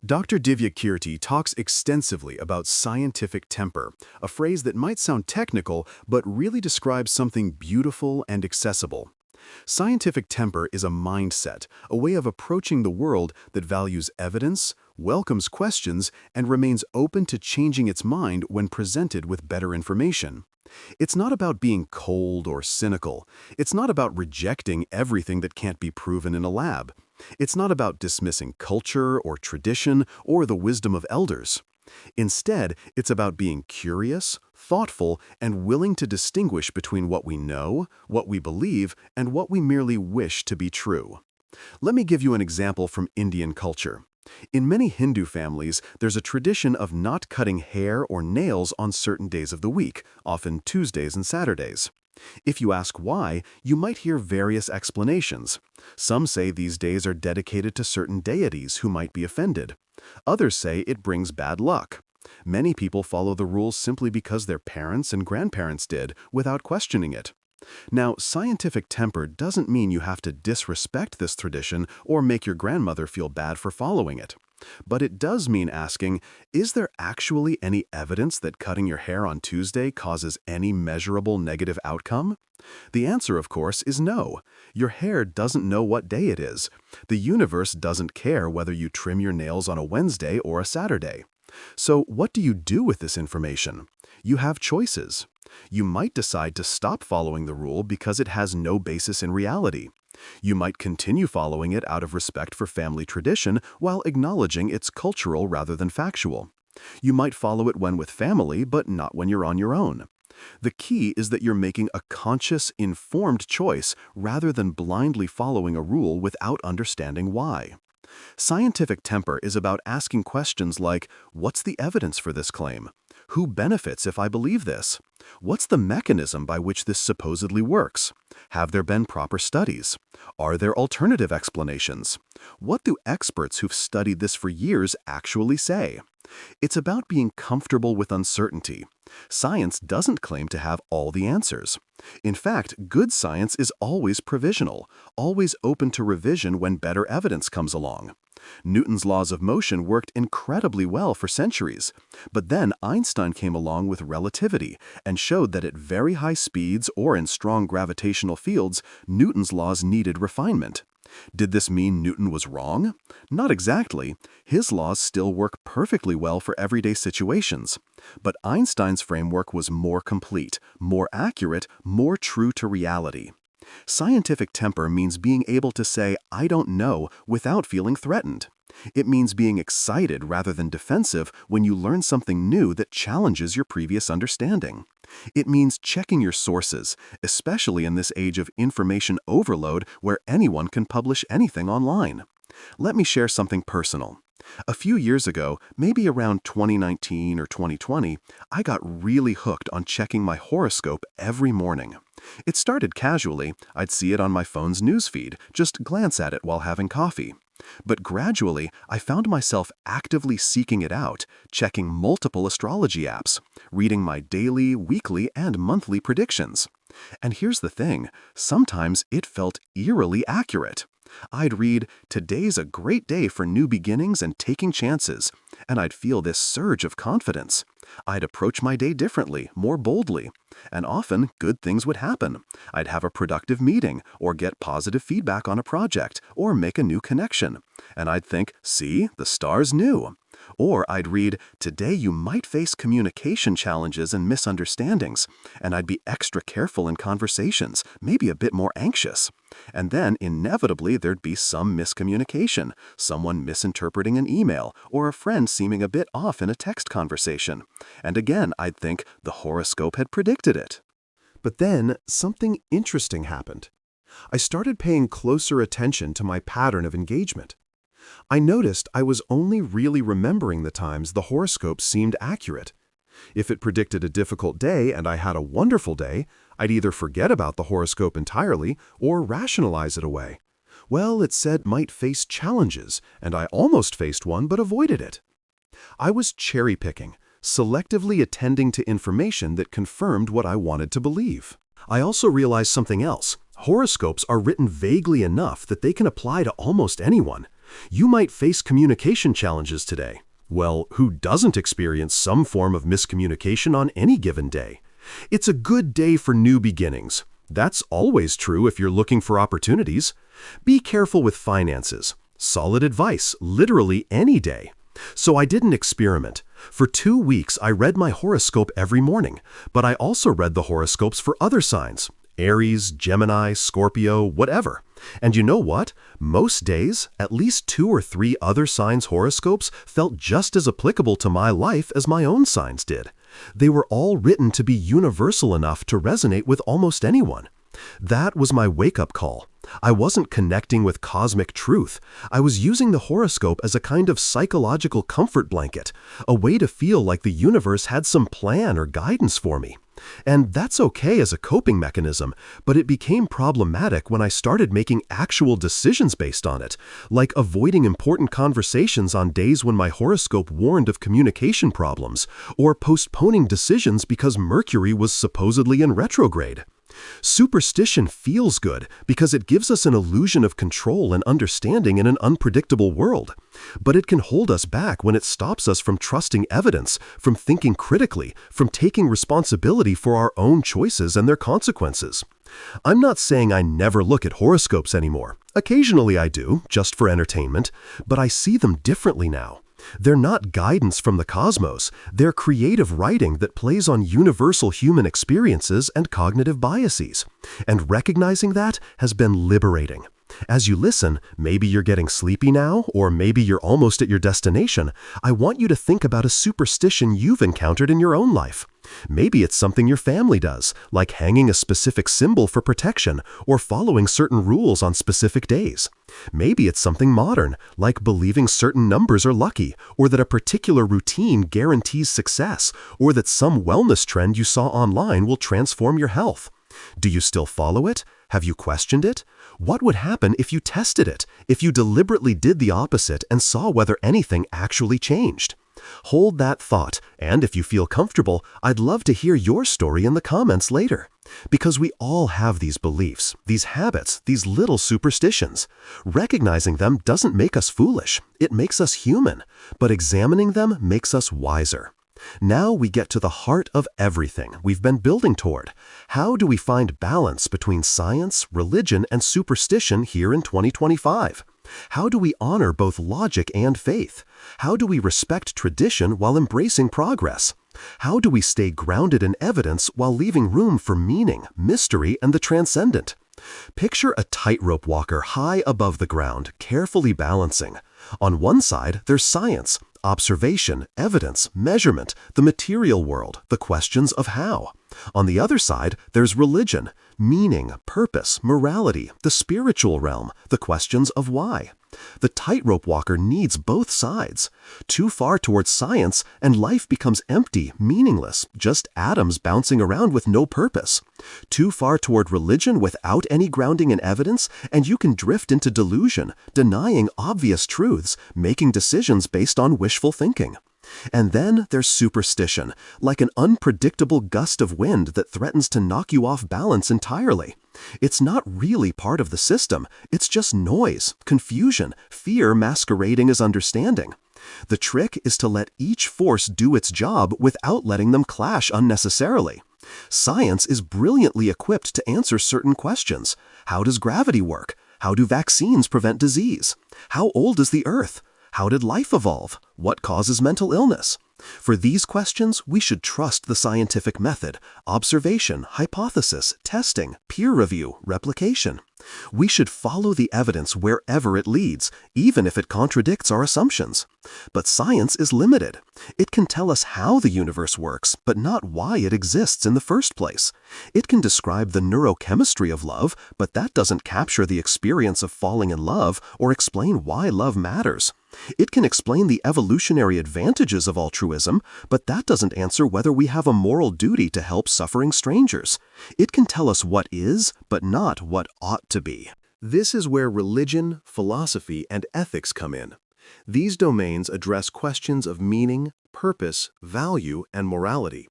Dr. Divya Kirti talks extensively about scientific temper, a phrase that might sound technical but really describes something beautiful and accessible. Scientific temper is a mindset, a way of approaching the world that values evidence, welcomes questions, and remains open to changing its mind when presented with better information. It's not about being cold or cynical. It's not about rejecting everything that can't be proven in a lab. It's not about dismissing culture or tradition or the wisdom of elders. Instead, it's about being curious, thoughtful, and willing to distinguish between what we know, what we believe, and what we merely wish to be true. Let me give you an example from Indian culture. In many Hindu families, there's a tradition of not cutting hair or nails on certain days of the week, often Tuesdays and Saturdays. If you ask why, you might hear various explanations. Some say these days are dedicated to certain deities who might be offended. Others say it brings bad luck. Many people follow the rules simply because their parents and grandparents did, without questioning it. Now, scientific temper doesn't mean you have to disrespect this tradition or make your grandmother feel bad for following it. But it does mean asking, is there actually any evidence that cutting your hair on Tuesday causes any measurable negative outcome? The answer, of course, is no. Your hair doesn't know what day it is. The universe doesn't care whether you trim your nails on a Wednesday or a Saturday. So what do you do with this information? You have choices. You might decide to stop following the rule because it has no basis in reality. You might continue following it out of respect for family tradition while acknowledging it's cultural rather than factual. You might follow it when with family, but not when you're on your own. The key is that you're making a conscious, informed choice rather than blindly following a rule without understanding why. Scientific temper is about asking questions like, what's the evidence for this claim? Who benefits if I believe this? What's the mechanism by which this supposedly works? Have there been proper studies? Are there alternative explanations? What do experts who've studied this for years actually say? It's about being comfortable with uncertainty. Science doesn't claim to have all the answers. In fact, good science is always provisional, always open to revision when better evidence comes along. Newton's laws of motion worked incredibly well for centuries, but then Einstein came along with relativity and showed that at very high speeds or in strong gravitational fields, Newton's laws needed refinement. Did this mean Newton was wrong? Not exactly. His laws still work perfectly well for everyday situations. But Einstein's framework was more complete, more accurate, more true to reality. Scientific temper means being able to say, I don't know, without feeling threatened. It means being excited rather than defensive when you learn something new that challenges your previous understanding. It means checking your sources, especially in this age of information overload where anyone can publish anything online. Let me share something personal. A few years ago, maybe around 2019 or 2020, I got really hooked on checking my horoscope every morning. It started casually. I'd see it on my phone's newsfeed, just glance at it while having coffee. But gradually, I found myself actively seeking it out, checking multiple astrology apps, reading my daily, weekly, and monthly predictions. And here's the thing, sometimes it felt eerily accurate. I'd read, "Today's a great day for new beginnings and taking chances," and I'd feel this surge of confidence. I'd approach my day differently, more boldly, and often good things would happen. I'd have a productive meeting, or get positive feedback on a project, or make a new connection. And I'd think, see, the stars knew. Or I'd read, "Today you might face communication challenges and misunderstandings," and I'd be extra careful in conversations, maybe a bit more anxious. And then, inevitably, there'd be some miscommunication, someone misinterpreting an email, or a friend seeming a bit off in a text conversation. And again, I'd think the horoscope had predicted it. But then, something interesting happened. I started paying closer attention to my pattern of engagement. I noticed I was only really remembering the times the horoscope seemed accurate. If it predicted a difficult day and I had a wonderful day, I'd either forget about the horoscope entirely or rationalize it away. Well, it said might face challenges, and I almost faced one but avoided it. I was cherry-picking, selectively attending to information that confirmed what I wanted to believe. I also realized something else. Horoscopes are written vaguely enough that they can apply to almost anyone. You might face communication challenges today. Well, who doesn't experience some form of miscommunication on any given day? It's a good day for new beginnings. That's always true if you're looking for opportunities. Be careful with finances. Solid advice, literally any day. So I didn't experiment. For 2 weeks, I read my horoscope every morning, but I also read the horoscopes for other signs. Aries, Gemini, Scorpio, whatever. And you know what? Most days, at least 2 or 3 other signs' horoscopes felt just as applicable to my life as my own signs did. They were all written to be universal enough to resonate with almost anyone. That was my wake-up call. I wasn't connecting with cosmic truth. I was using the horoscope as a kind of psychological comfort blanket, a way to feel like the universe had some plan or guidance for me. And that's okay as a coping mechanism, but it became problematic when I started making actual decisions based on it, like avoiding important conversations on days when my horoscope warned of communication problems, or postponing decisions because Mercury was supposedly in retrograde. Superstition feels good because it gives us an illusion of control and understanding in an unpredictable world. But it can hold us back when it stops us from trusting evidence, from thinking critically, from taking responsibility for our own choices and their consequences. I'm not saying I never look at horoscopes anymore. Occasionally I do, just for entertainment, but I see them differently now. They're not guidance from the cosmos, they're creative writing that plays on universal human experiences and cognitive biases. And recognizing that has been liberating. As you listen, maybe you're getting sleepy now, or maybe you're almost at your destination. I want you to think about a superstition you've encountered in your own life. Maybe it's something your family does, like hanging a specific symbol for protection or following certain rules on specific days. Maybe it's something modern, like believing certain numbers are lucky, or that a particular routine guarantees success, or that some wellness trend you saw online will transform your health. Do you still follow it? Have you questioned it? What would happen if you tested it, if you deliberately did the opposite and saw whether anything actually changed? Hold that thought, and if you feel comfortable, I'd love to hear your story in the comments later. Because we all have these beliefs, these habits, these little superstitions. Recognizing them doesn't make us foolish, it makes us human, but examining them makes us wiser. Now we get to the heart of everything we've been building toward. How do we find balance between science, religion, and superstition here in 2025? How do we honor both logic and faith? How do we respect tradition while embracing progress? How do we stay grounded in evidence while leaving room for meaning, mystery, and the transcendent? Picture a tightrope walker high above the ground, carefully balancing. On one side, there's science, observation, evidence, measurement, the material world, the questions of how. On the other side, there's religion, meaning, purpose, morality, the spiritual realm, the questions of why. The tightrope walker needs both sides. Too far towards science, and life becomes empty, meaningless, just atoms bouncing around with no purpose. Too far toward religion without any grounding in evidence, and you can drift into delusion, denying obvious truths, making decisions based on wishful thinking. And then there's superstition, like an unpredictable gust of wind that threatens to knock you off balance entirely. It's not really part of the system, it's just noise, confusion, fear masquerading as understanding. The trick is to let each force do its job without letting them clash unnecessarily. Science is brilliantly equipped to answer certain questions. How does gravity work? How do vaccines prevent disease? How old is the Earth? How did life evolve? What causes mental illness? For these questions, we should trust the scientific method, observation, hypothesis, testing, peer review, replication. We should follow the evidence wherever it leads, even if it contradicts our assumptions. But science is limited. It can tell us how the universe works, but not why it exists in the first place. It can describe the neurochemistry of love, but that doesn't capture the experience of falling in love or explain why love matters. It can explain the evolutionary advantages of altruism, but that doesn't answer whether we have a moral duty to help suffering strangers. It can tell us what is, but not what ought to be. This is where religion, philosophy, and ethics come in. These domains address questions of meaning, purpose, value, and morality.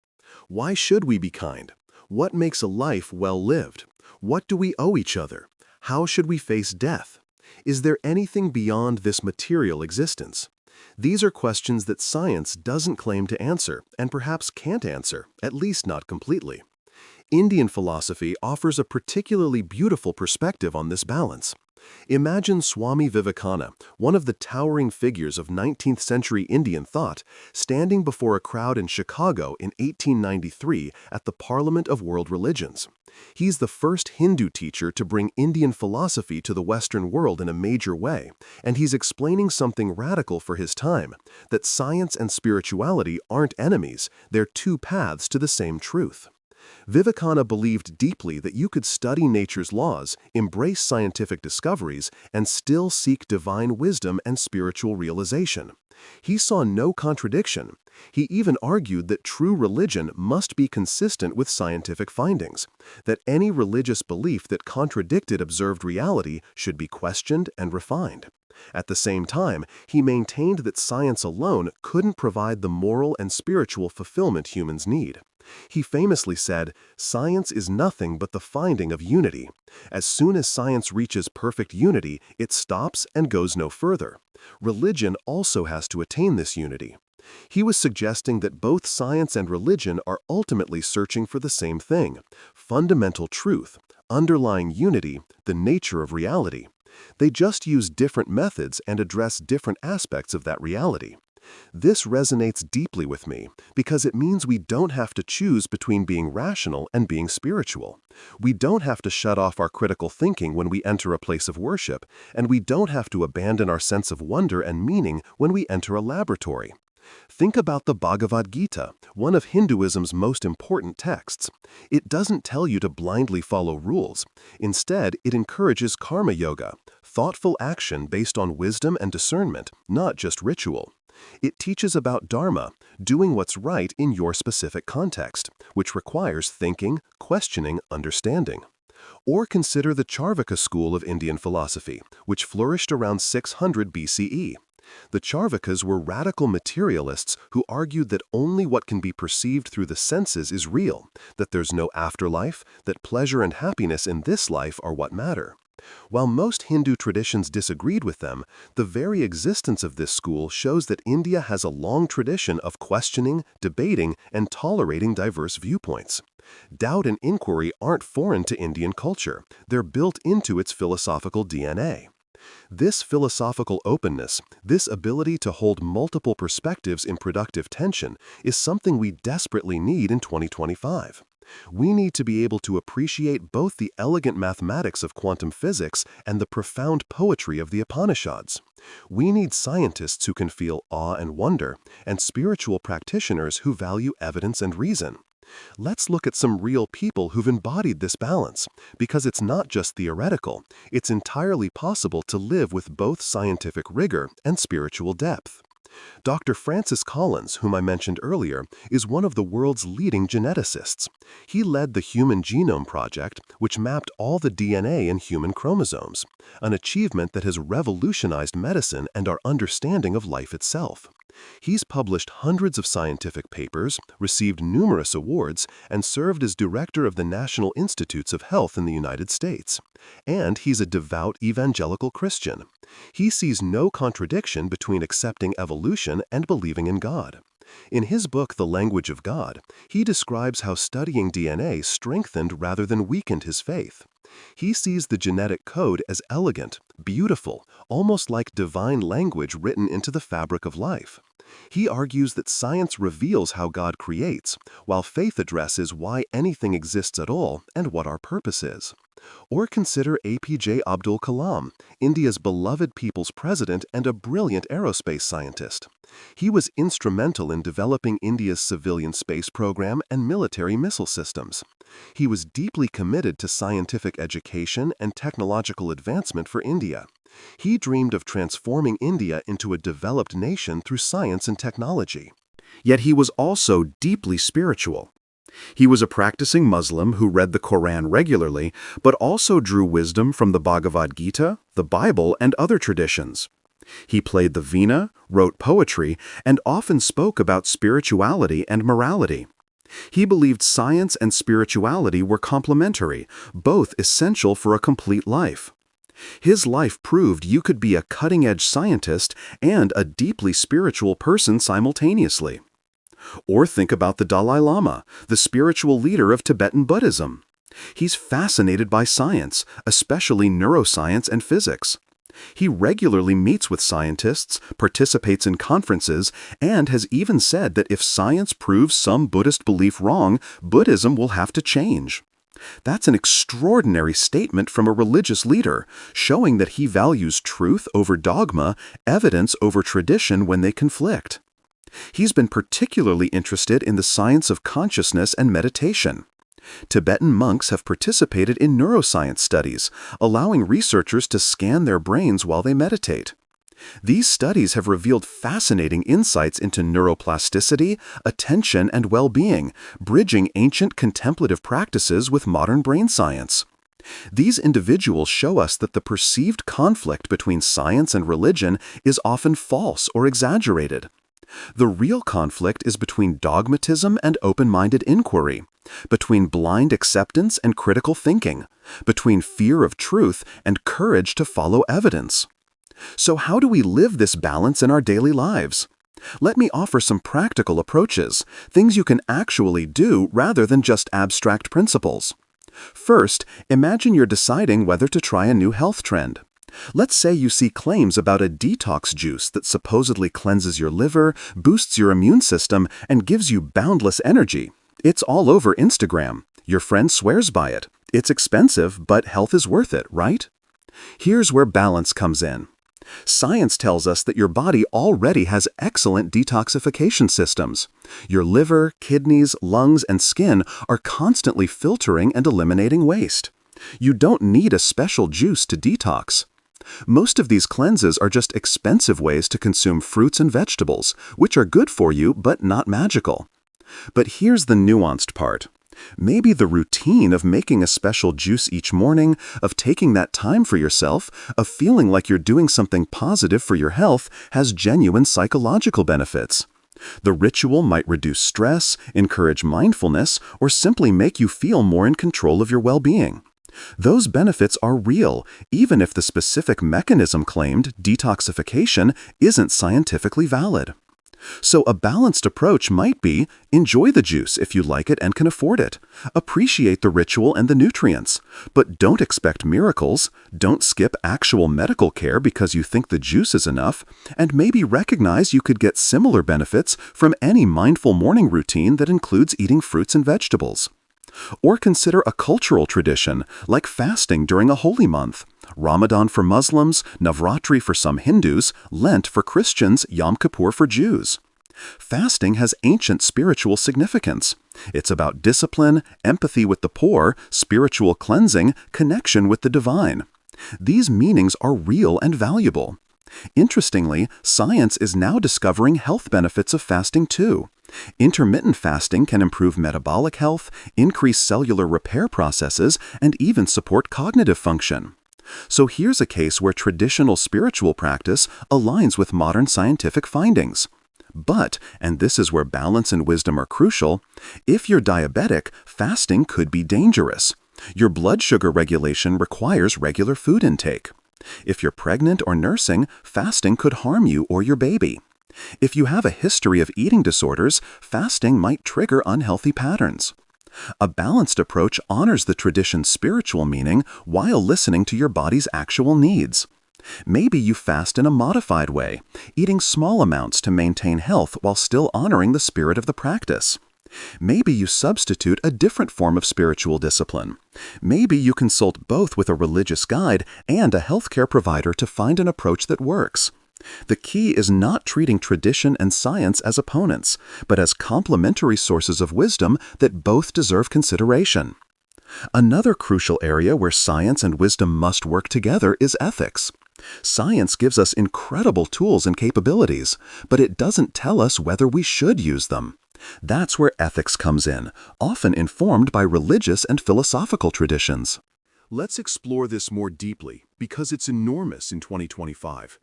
Why should we be kind? What makes a life well lived? What do we owe each other? How should we face death? Is there anything beyond this material existence? These are questions that science doesn't claim to answer, and perhaps can't answer, at least not completely. Indian philosophy offers a particularly beautiful perspective on this balance. Imagine Swami Vivekananda, one of the towering figures of 19th century Indian thought, standing before a crowd in Chicago in 1893 at the Parliament of World Religions. He's the first Hindu teacher to bring Indian philosophy to the Western world in a major way, and he's explaining something radical for his time, that science and spirituality aren't enemies, they're two paths to the same truth. Vivekananda believed deeply that you could study nature's laws, embrace scientific discoveries, and still seek divine wisdom and spiritual realization. He saw no contradiction. He even argued that true religion must be consistent with scientific findings, that any religious belief that contradicted observed reality should be questioned and refined. At the same time, he maintained that science alone couldn't provide the moral and spiritual fulfillment humans need. He famously said, "Science is nothing but the finding of unity. As soon as science reaches perfect unity, it stops and goes no further. Religion also has to attain this unity." He was suggesting that both science and religion are ultimately searching for the same thing: fundamental truth, underlying unity, the nature of reality. They just use different methods and address different aspects of that reality. This resonates deeply with me because it means we don't have to choose between being rational and being spiritual. We don't have to shut off our critical thinking when we enter a place of worship, and we don't have to abandon our sense of wonder and meaning when we enter a laboratory. Think about the Bhagavad Gita, one of Hinduism's most important texts. It doesn't tell you to blindly follow rules. Instead, it encourages karma yoga, thoughtful action based on wisdom and discernment, not just ritual. It teaches about dharma, doing what's right in your specific context, which requires thinking, questioning, understanding. Or consider the Charvaka school of Indian philosophy, which flourished around 600 BCE. The Charvakas were radical materialists who argued that only what can be perceived through the senses is real, that there's no afterlife, that pleasure and happiness in this life are what matter. While most Hindu traditions disagreed with them, the very existence of this school shows that India has a long tradition of questioning, debating, and tolerating diverse viewpoints. Doubt and inquiry aren't foreign to Indian culture. They're built into its philosophical DNA. This philosophical openness, this ability to hold multiple perspectives in productive tension, is something we desperately need in 2025. We need to be able to appreciate both the elegant mathematics of quantum physics and the profound poetry of the Upanishads. We need scientists who can feel awe and wonder, and spiritual practitioners who value evidence and reason. Let's look at some real people who've embodied this balance, because it's not just theoretical, it's entirely possible to live with both scientific rigor and spiritual depth. Dr. Francis Collins, whom I mentioned earlier, is one of the world's leading geneticists. He led the Human Genome Project, which mapped all the DNA in human chromosomes, an achievement that has revolutionized medicine and our understanding of life itself. He's published hundreds of scientific papers, received numerous awards, and served as director of the National Institutes of Health in the United States. And he's a devout evangelical Christian. He sees no contradiction between accepting evolution and believing in God. In his book, The Language of God, he describes how studying DNA strengthened rather than weakened his faith. He sees the genetic code as elegant, beautiful, almost like divine language written into the fabric of life. He argues that science reveals how God creates, while faith addresses why anything exists at all and what our purpose is. Or consider APJ Abdul Kalam, India's beloved people's president and a brilliant aerospace scientist. He was instrumental in developing India's civilian space program and military missile systems. He was deeply committed to scientific education and technological advancement for India. He dreamed of transforming India into a developed nation through science and technology. Yet he was also deeply spiritual. He was a practicing Muslim who read the Quran regularly, but also drew wisdom from the Bhagavad Gita, the Bible, and other traditions. He played the veena, wrote poetry, and often spoke about spirituality and morality. He believed science and spirituality were complementary, both essential for a complete life. His life proved you could be a cutting-edge scientist and a deeply spiritual person simultaneously. Or think about the Dalai Lama, the spiritual leader of Tibetan Buddhism. He's fascinated by science, especially neuroscience and physics. He regularly meets with scientists, participates in conferences, and has even said that if science proves some Buddhist belief wrong, Buddhism will have to change. That's an extraordinary statement from a religious leader, showing that he values truth over dogma, evidence over tradition when they conflict. He's been particularly interested in the science of consciousness and meditation. Tibetan monks have participated in neuroscience studies, allowing researchers to scan their brains while they meditate. These studies have revealed fascinating insights into neuroplasticity, attention, and well-being, bridging ancient contemplative practices with modern brain science. These individuals show us that the perceived conflict between science and religion is often false or exaggerated. The real conflict is between dogmatism and open-minded inquiry, between blind acceptance and critical thinking, between fear of truth and courage to follow evidence. So how do we live this balance in our daily lives? Let me offer some practical approaches, things you can actually do rather than just abstract principles. First, imagine you're deciding whether to try a new health trend. Let's say you see claims about a detox juice that supposedly cleanses your liver, boosts your immune system, and gives you boundless energy. It's all over Instagram. Your friend swears by it. It's expensive, but health is worth it, right? Here's where balance comes in. Science tells us that your body already has excellent detoxification systems. Your liver, kidneys, lungs, and skin are constantly filtering and eliminating waste. You don't need a special juice to detox. Most of these cleanses are just expensive ways to consume fruits and vegetables, which are good for you but not magical. But here's the nuanced part. Maybe the routine of making a special juice each morning, of taking that time for yourself, of feeling like you're doing something positive for your health has genuine psychological benefits. The ritual might reduce stress, encourage mindfulness, or simply make you feel more in control of your well-being. Those benefits are real, even if the specific mechanism claimed, detoxification, isn't scientifically valid. So a balanced approach might be, enjoy the juice if you like it and can afford it. Appreciate the ritual and the nutrients. But don't expect miracles. Don't skip actual medical care because you think the juice is enough. And maybe recognize you could get similar benefits from any mindful morning routine that includes eating fruits and vegetables. Or consider a cultural tradition, like fasting during a holy month. Ramadan for Muslims, Navratri for some Hindus, Lent for Christians, Yom Kippur for Jews. Fasting has ancient spiritual significance. It's about discipline, empathy with the poor, spiritual cleansing, connection with the divine. These meanings are real and valuable. Interestingly, science is now discovering health benefits of fasting too. Intermittent fasting can improve metabolic health, increase cellular repair processes, and even support cognitive function. So here's a case where traditional spiritual practice aligns with modern scientific findings. But, and this is where balance and wisdom are crucial, if you're diabetic, fasting could be dangerous. Your blood sugar regulation requires regular food intake. If you're pregnant or nursing, fasting could harm you or your baby. If you have a history of eating disorders, fasting might trigger unhealthy patterns. A balanced approach honors the tradition's spiritual meaning while listening to your body's actual needs. Maybe you fast in a modified way, eating small amounts to maintain health while still honoring the spirit of the practice. Maybe you substitute a different form of spiritual discipline. Maybe you consult both with a religious guide and a healthcare provider to find an approach that works. The key is not treating tradition and science as opponents, but as complementary sources of wisdom that both deserve consideration. Another crucial area where science and wisdom must work together is ethics. Science gives us incredible tools and capabilities, but it doesn't tell us whether we should use them. That's where ethics comes in, often informed by religious and philosophical traditions. Let's explore this more deeply, because it's enormous in 2025.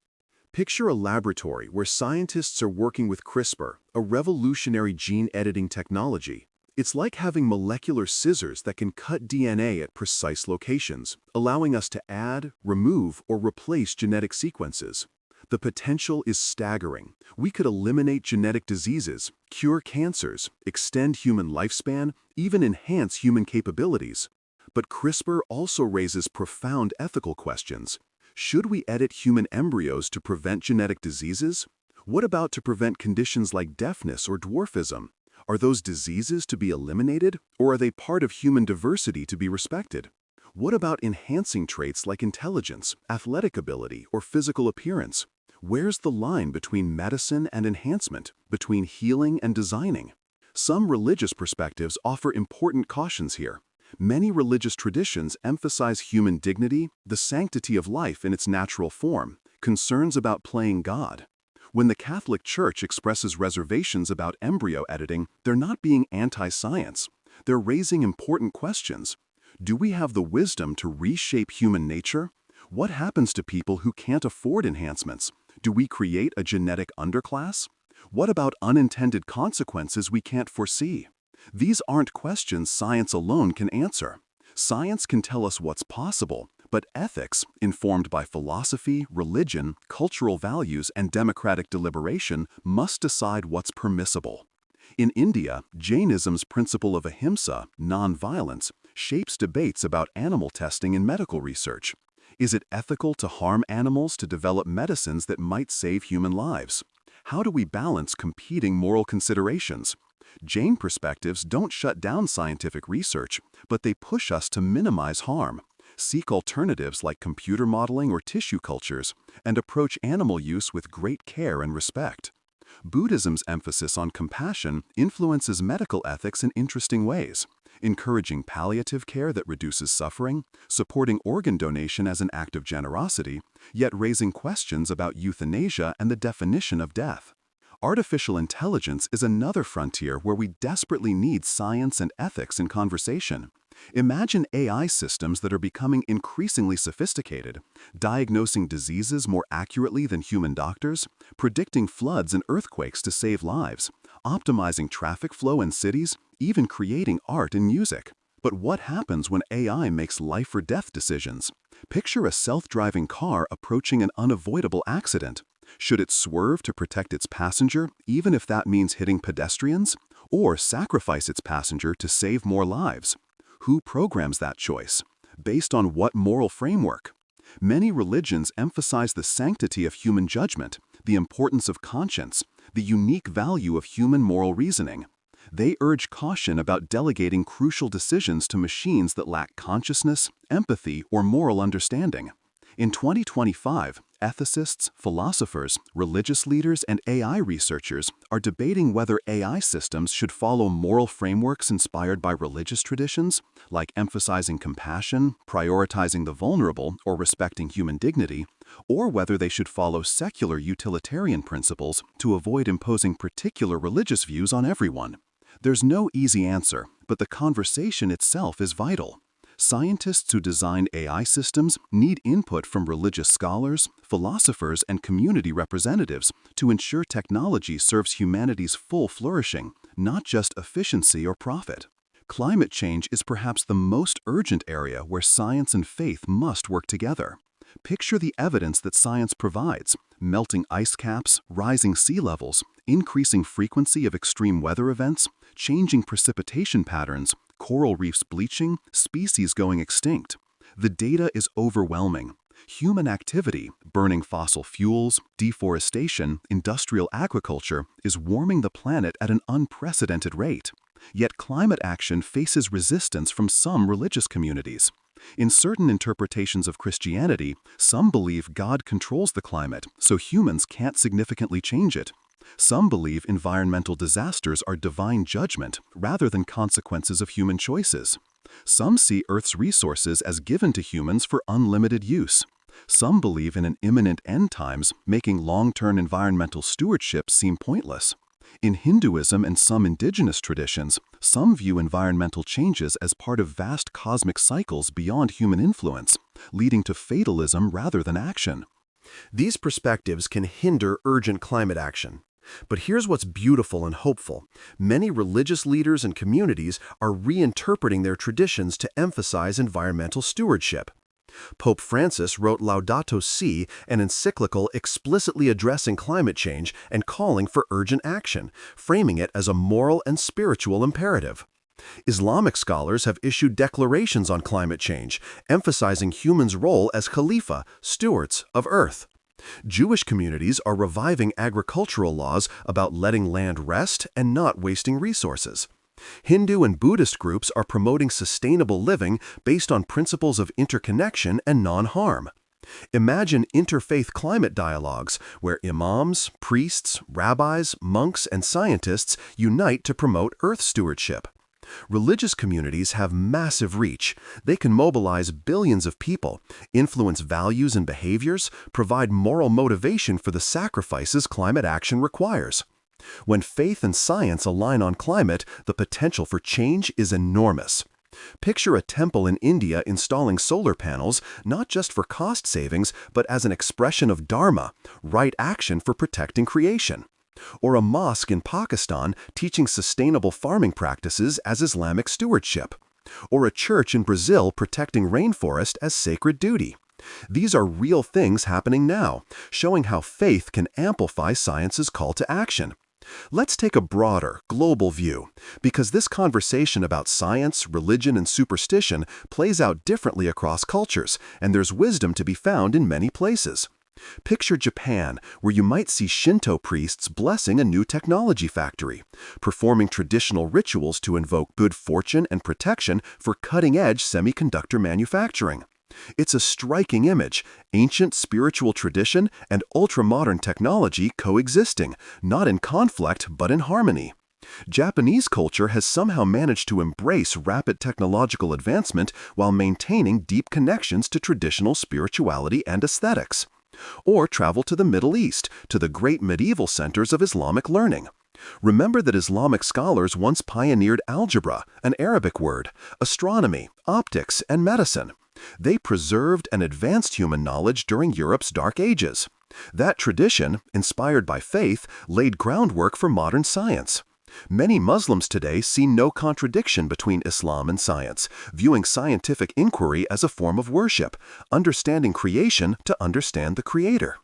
Picture a laboratory where scientists are working with CRISPR, a revolutionary gene editing technology. It's like having molecular scissors that can cut DNA at precise locations, allowing us to add, remove, or replace genetic sequences. The potential is staggering. We could eliminate genetic diseases, cure cancers, extend human lifespan, even enhance human capabilities. But CRISPR also raises profound ethical questions. Should we edit human embryos to prevent genetic diseases? What about to prevent conditions like deafness or dwarfism? Are those diseases to be eliminated, or are they part of human diversity to be respected? What about enhancing traits like intelligence, athletic ability, or physical appearance? Where's the line between medicine and enhancement, between healing and designing? Some religious perspectives offer important cautions here. Many religious traditions emphasize human dignity, the sanctity of life in its natural form, concerns about playing God. When the Catholic Church expresses reservations about embryo editing, they're not being anti-science. They're raising important questions. Do we have the wisdom to reshape human nature? What happens to people who can't afford enhancements? Do we create a genetic underclass? What about unintended consequences we can't foresee? These aren't questions science alone can answer. Science can tell us what's possible, but ethics, informed by philosophy, religion, cultural values, and democratic deliberation, must decide what's permissible. In India, Jainism's principle of ahimsa, non-violence, shapes debates about animal testing in medical research. Is it ethical to harm animals to develop medicines that might save human lives? How do we balance competing moral considerations? Jain perspectives don't shut down scientific research, but they push us to minimize harm, seek alternatives like computer modeling or tissue cultures, and approach animal use with great care and respect. Buddhism's emphasis on compassion influences medical ethics in interesting ways, encouraging palliative care that reduces suffering, supporting organ donation as an act of generosity, yet raising questions about euthanasia and the definition of death. Artificial intelligence is another frontier where we desperately need science and ethics in conversation. Imagine AI systems that are becoming increasingly sophisticated, diagnosing diseases more accurately than human doctors, predicting floods and earthquakes to save lives, optimizing traffic flow in cities, even creating art and music. But what happens when AI makes life or death decisions? Picture a self-driving car approaching an unavoidable accident. Should it swerve to protect its passenger, even if that means hitting pedestrians? Or sacrifice its passenger to save more lives? Who programs that choice? Based on what moral framework? Many religions emphasize the sanctity of human judgment, the importance of conscience, the unique value of human moral reasoning. They urge caution about delegating crucial decisions to machines that lack consciousness, empathy, or moral understanding. In 2025, ethicists, philosophers, religious leaders, and AI researchers are debating whether AI systems should follow moral frameworks inspired by religious traditions, like emphasizing compassion, prioritizing the vulnerable, or respecting human dignity, or whether they should follow secular utilitarian principles to avoid imposing particular religious views on everyone. There's no easy answer, but the conversation itself is vital. Scientists who design AI systems need input from religious scholars, philosophers, and community representatives to ensure technology serves humanity's full flourishing, not just efficiency or profit. Climate change is perhaps the most urgent area where science and faith must work together. Picture the evidence that science provides: melting ice caps, rising sea levels, increasing frequency of extreme weather events, changing precipitation patterns, coral reefs bleaching, species going extinct. The data is overwhelming. Human activity, burning fossil fuels, deforestation, industrial agriculture, is warming the planet at an unprecedented rate. Yet climate action faces resistance from some religious communities. In certain interpretations of Christianity, some believe God controls the climate, so humans can't significantly change it. Some believe environmental disasters are divine judgment rather than consequences of human choices. Some see Earth's resources as given to humans for unlimited use. Some believe in an imminent end times, making long-term environmental stewardship seem pointless. In Hinduism and some indigenous traditions, some view environmental changes as part of vast cosmic cycles beyond human influence, leading to fatalism rather than action. These perspectives can hinder urgent climate action. But here's what's beautiful and hopeful. Many religious leaders and communities are reinterpreting their traditions to emphasize environmental stewardship. Pope Francis wrote Laudato Si', an encyclical explicitly addressing climate change and calling for urgent action, framing it as a moral and spiritual imperative. Islamic scholars have issued declarations on climate change, emphasizing humans' role as Khalifa, stewards of Earth. Jewish communities are reviving agricultural laws about letting land rest and not wasting resources. Hindu and Buddhist groups are promoting sustainable living based on principles of interconnection and non-harm. Imagine interfaith climate dialogues where imams, priests, rabbis, monks, and scientists unite to promote Earth stewardship. Religious communities have massive reach. They can mobilize billions of people, influence values and behaviors, provide moral motivation for the sacrifices climate action requires. When faith and science align on climate, the potential for change is enormous. Picture a temple in India installing solar panels, not just for cost savings, but as an expression of dharma, right action for protecting creation. Or a mosque in Pakistan teaching sustainable farming practices as Islamic stewardship. Or a church in Brazil protecting rainforest as sacred duty. These are real things happening now, showing how faith can amplify science's call to action. Let's take a broader, global view, because this conversation about science, religion, and superstition plays out differently across cultures, and there's wisdom to be found in many places. Picture Japan, where you might see Shinto priests blessing a new technology factory, performing traditional rituals to invoke good fortune and protection for cutting-edge semiconductor manufacturing. It's a striking image, ancient spiritual tradition and ultra-modern technology coexisting, not in conflict but in harmony. Japanese culture has somehow managed to embrace rapid technological advancement while maintaining deep connections to traditional spirituality and aesthetics. Or travel to the Middle East, to the great medieval centers of Islamic learning. Remember that Islamic scholars once pioneered algebra, an Arabic word, astronomy, optics, and medicine. They preserved and advanced human knowledge during Europe's Dark Ages. That tradition, inspired by faith, laid groundwork for modern science. Many Muslims today see no contradiction between Islam and science, viewing scientific inquiry as a form of worship, understanding creation to understand the Creator.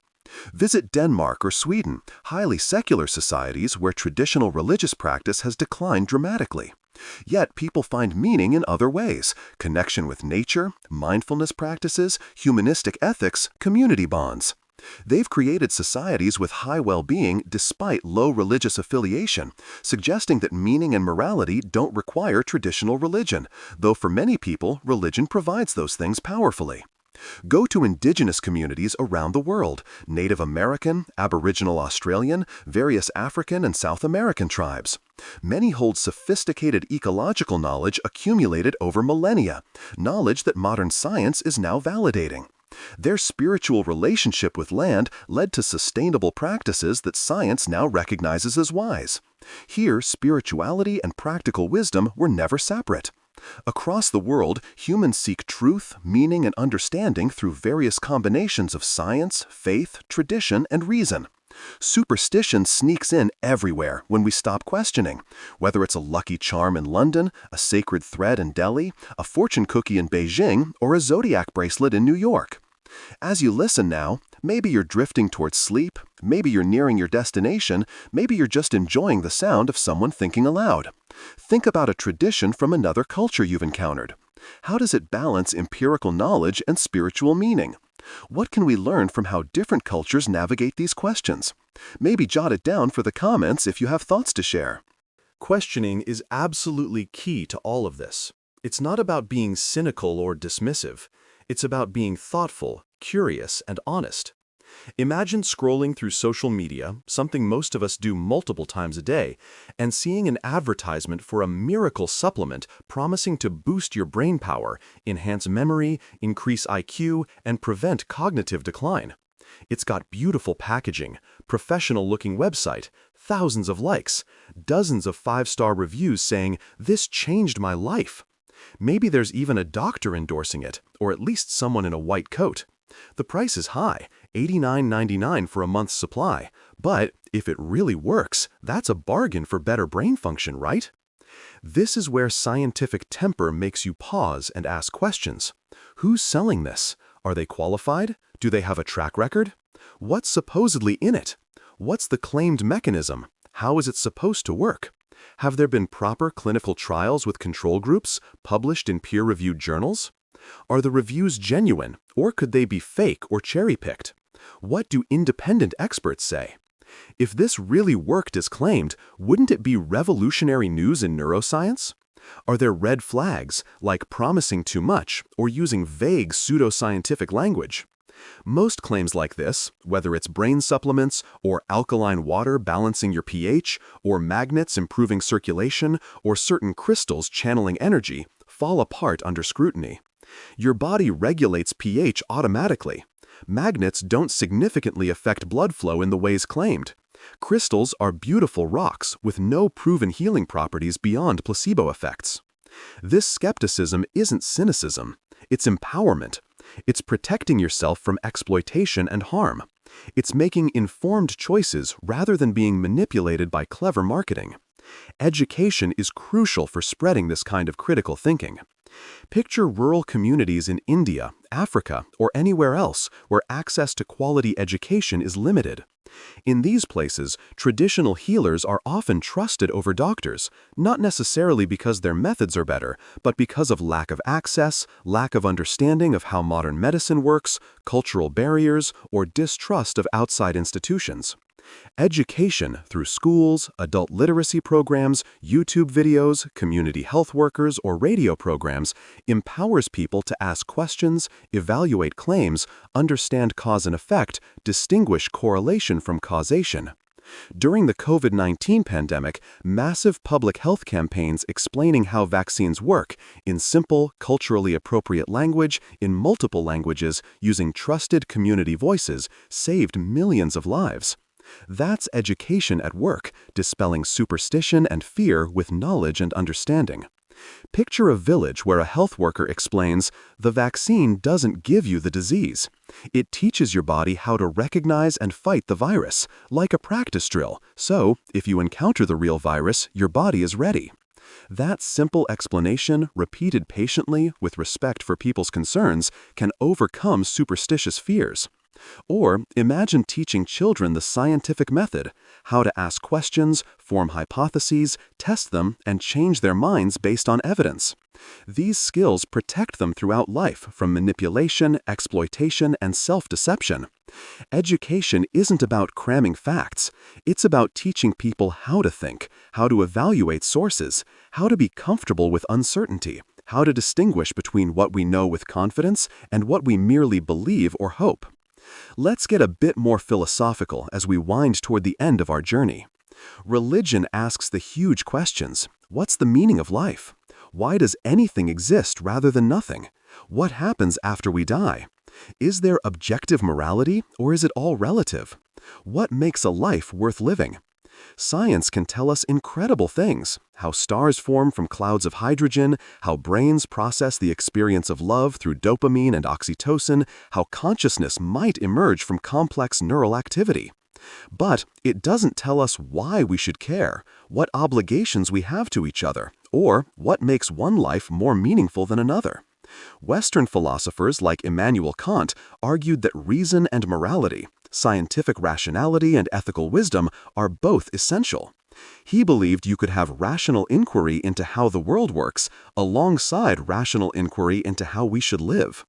Visit Denmark or Sweden, highly secular societies where traditional religious practice has declined dramatically. Yet people find meaning in other ways: connection with nature, mindfulness practices, humanistic ethics, community bonds. They've created societies with high well-being despite low religious affiliation, suggesting that meaning and morality don't require traditional religion, though for many people, religion provides those things powerfully. Go to indigenous communities around the world: Native American, Aboriginal Australian, various African and South American tribes. Many hold sophisticated ecological knowledge accumulated over millennia, knowledge that modern science is now validating. Their spiritual relationship with land led to sustainable practices that science now recognizes as wise. Here, spirituality and practical wisdom were never separate. Across the world, humans seek truth, meaning, and understanding through various combinations of science, faith, tradition, and reason. Superstition sneaks in everywhere when we stop questioning, whether it's a lucky charm in London, a sacred thread in Delhi, a fortune cookie in Beijing, or a zodiac bracelet in New York. As you listen now, maybe you're drifting towards sleep, maybe you're nearing your destination, maybe you're just enjoying the sound of someone thinking aloud. Think about a tradition from another culture you've encountered. How does it balance empirical knowledge and spiritual meaning? What can we learn from how different cultures navigate these questions? Maybe jot it down for the comments if you have thoughts to share. Questioning is absolutely key to all of this. It's not about being cynical or dismissive. It's about being thoughtful, curious, and honest. Imagine scrolling through social media, something most of us do multiple times a day, and seeing an advertisement for a miracle supplement promising to boost your brain power, enhance memory, increase IQ, and prevent cognitive decline. It's got beautiful packaging, professional-looking website, thousands of likes, dozens of 5-star reviews saying, "This changed my life." Maybe there's even a doctor endorsing it, or at least someone in a white coat. The price is high, $89.99 for a month's supply, but if it really works, that's a bargain for better brain function, right? This is where scientific temper makes you pause and ask questions. Who's selling this? Are they qualified? Do they have a track record? What's supposedly in it? What's the claimed mechanism? How is it supposed to work? Have there been proper clinical trials with control groups, published in peer-reviewed journals? Are the reviews genuine, or could they be fake or cherry-picked? What do independent experts say? If this really worked as claimed, wouldn't it be revolutionary news in neuroscience? Are there red flags, like promising too much or using vague pseudoscientific language? Most claims like this, whether it's brain supplements or alkaline water balancing your pH, or magnets improving circulation, or certain crystals channeling energy, fall apart under scrutiny. Your body regulates pH automatically. Magnets don't significantly affect blood flow in the ways claimed. Crystals are beautiful rocks with no proven healing properties beyond placebo effects. This skepticism isn't cynicism, it's empowerment. It's protecting yourself from exploitation and harm. It's making informed choices rather than being manipulated by clever marketing. Education is crucial for spreading this kind of critical thinking. Picture rural communities in India, Africa, or anywhere else where access to quality education is limited. In these places, traditional healers are often trusted over doctors, not necessarily because their methods are better, but because of lack of access, lack of understanding of how modern medicine works, cultural barriers, or distrust of outside institutions. Education through schools, adult literacy programs, YouTube videos, community health workers, or radio programs empowers people to ask questions, evaluate claims, understand cause and effect, distinguish correlation from causation. During the COVID-19 pandemic, massive public health campaigns explaining how vaccines work in simple, culturally appropriate language in multiple languages using trusted community voices saved millions of lives. That's education at work, dispelling superstition and fear with knowledge and understanding. Picture a village where a health worker explains, the vaccine doesn't give you the disease. It teaches your body how to recognize and fight the virus, like a practice drill, so if you encounter the real virus, your body is ready. That simple explanation, repeated patiently with respect for people's concerns, can overcome superstitious fears. Or imagine teaching children the scientific method, how to ask questions, form hypotheses, test them, and change their minds based on evidence. These skills protect them throughout life from manipulation, exploitation, and self-deception. Education isn't about cramming facts. It's about teaching people how to think, how to evaluate sources, how to be comfortable with uncertainty, how to distinguish between what we know with confidence and what we merely believe or hope. Let's get a bit more philosophical as we wind toward the end of our journey. Religion asks the huge questions. What's the meaning of life? Why does anything exist rather than nothing? What happens after we die? Is there objective morality, or is it all relative? What makes a life worth living? Science can tell us incredible things, how stars form from clouds of hydrogen, how brains process the experience of love through dopamine and oxytocin, how consciousness might emerge from complex neural activity. But it doesn't tell us why we should care, what obligations we have to each other, or what makes one life more meaningful than another. Western philosophers like Immanuel Kant argued that reason and morality, scientific rationality and ethical wisdom are both essential. He believed you could have rational inquiry into how the world works alongside rational inquiry into how we should live.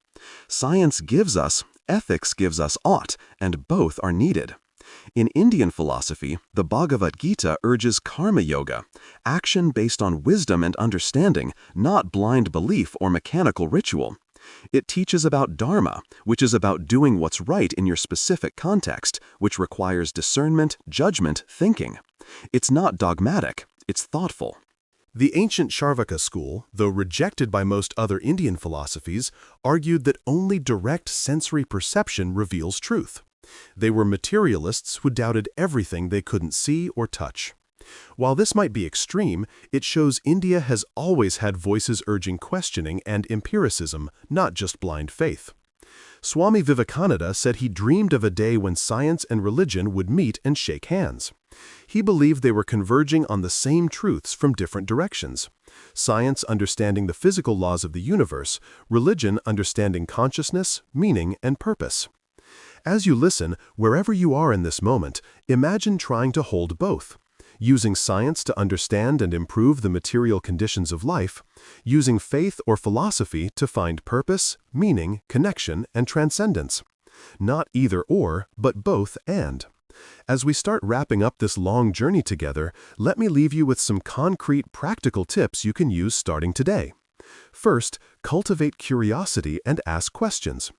Science gives us, ethics gives us ought, and both are needed. In Indian philosophy, the Bhagavad Gita urges karma yoga, action based on wisdom and understanding, not blind belief or mechanical ritual. It teaches about dharma, which is about doing what's right in your specific context, which requires discernment, judgment, thinking. It's not dogmatic, it's thoughtful. The ancient Charvaka school, though rejected by most other Indian philosophies, argued that only direct sensory perception reveals truth. They were materialists who doubted everything they couldn't see or touch. While this might be extreme, it shows India has always had voices urging questioning and empiricism, not just blind faith. Swami Vivekananda said he dreamed of a day when science and religion would meet and shake hands. He believed they were converging on the same truths from different directions. Science understanding the physical laws of the universe, religion understanding consciousness, meaning, and purpose. As you listen, wherever you are in this moment, imagine trying to hold both. Using science to understand and improve the material conditions of life, using faith or philosophy to find purpose, meaning, connection, and transcendence. Not either or, but both and. As we start wrapping up this long journey together, let me leave you with some concrete, practical tips you can use starting today. First, cultivate curiosity and ask questions.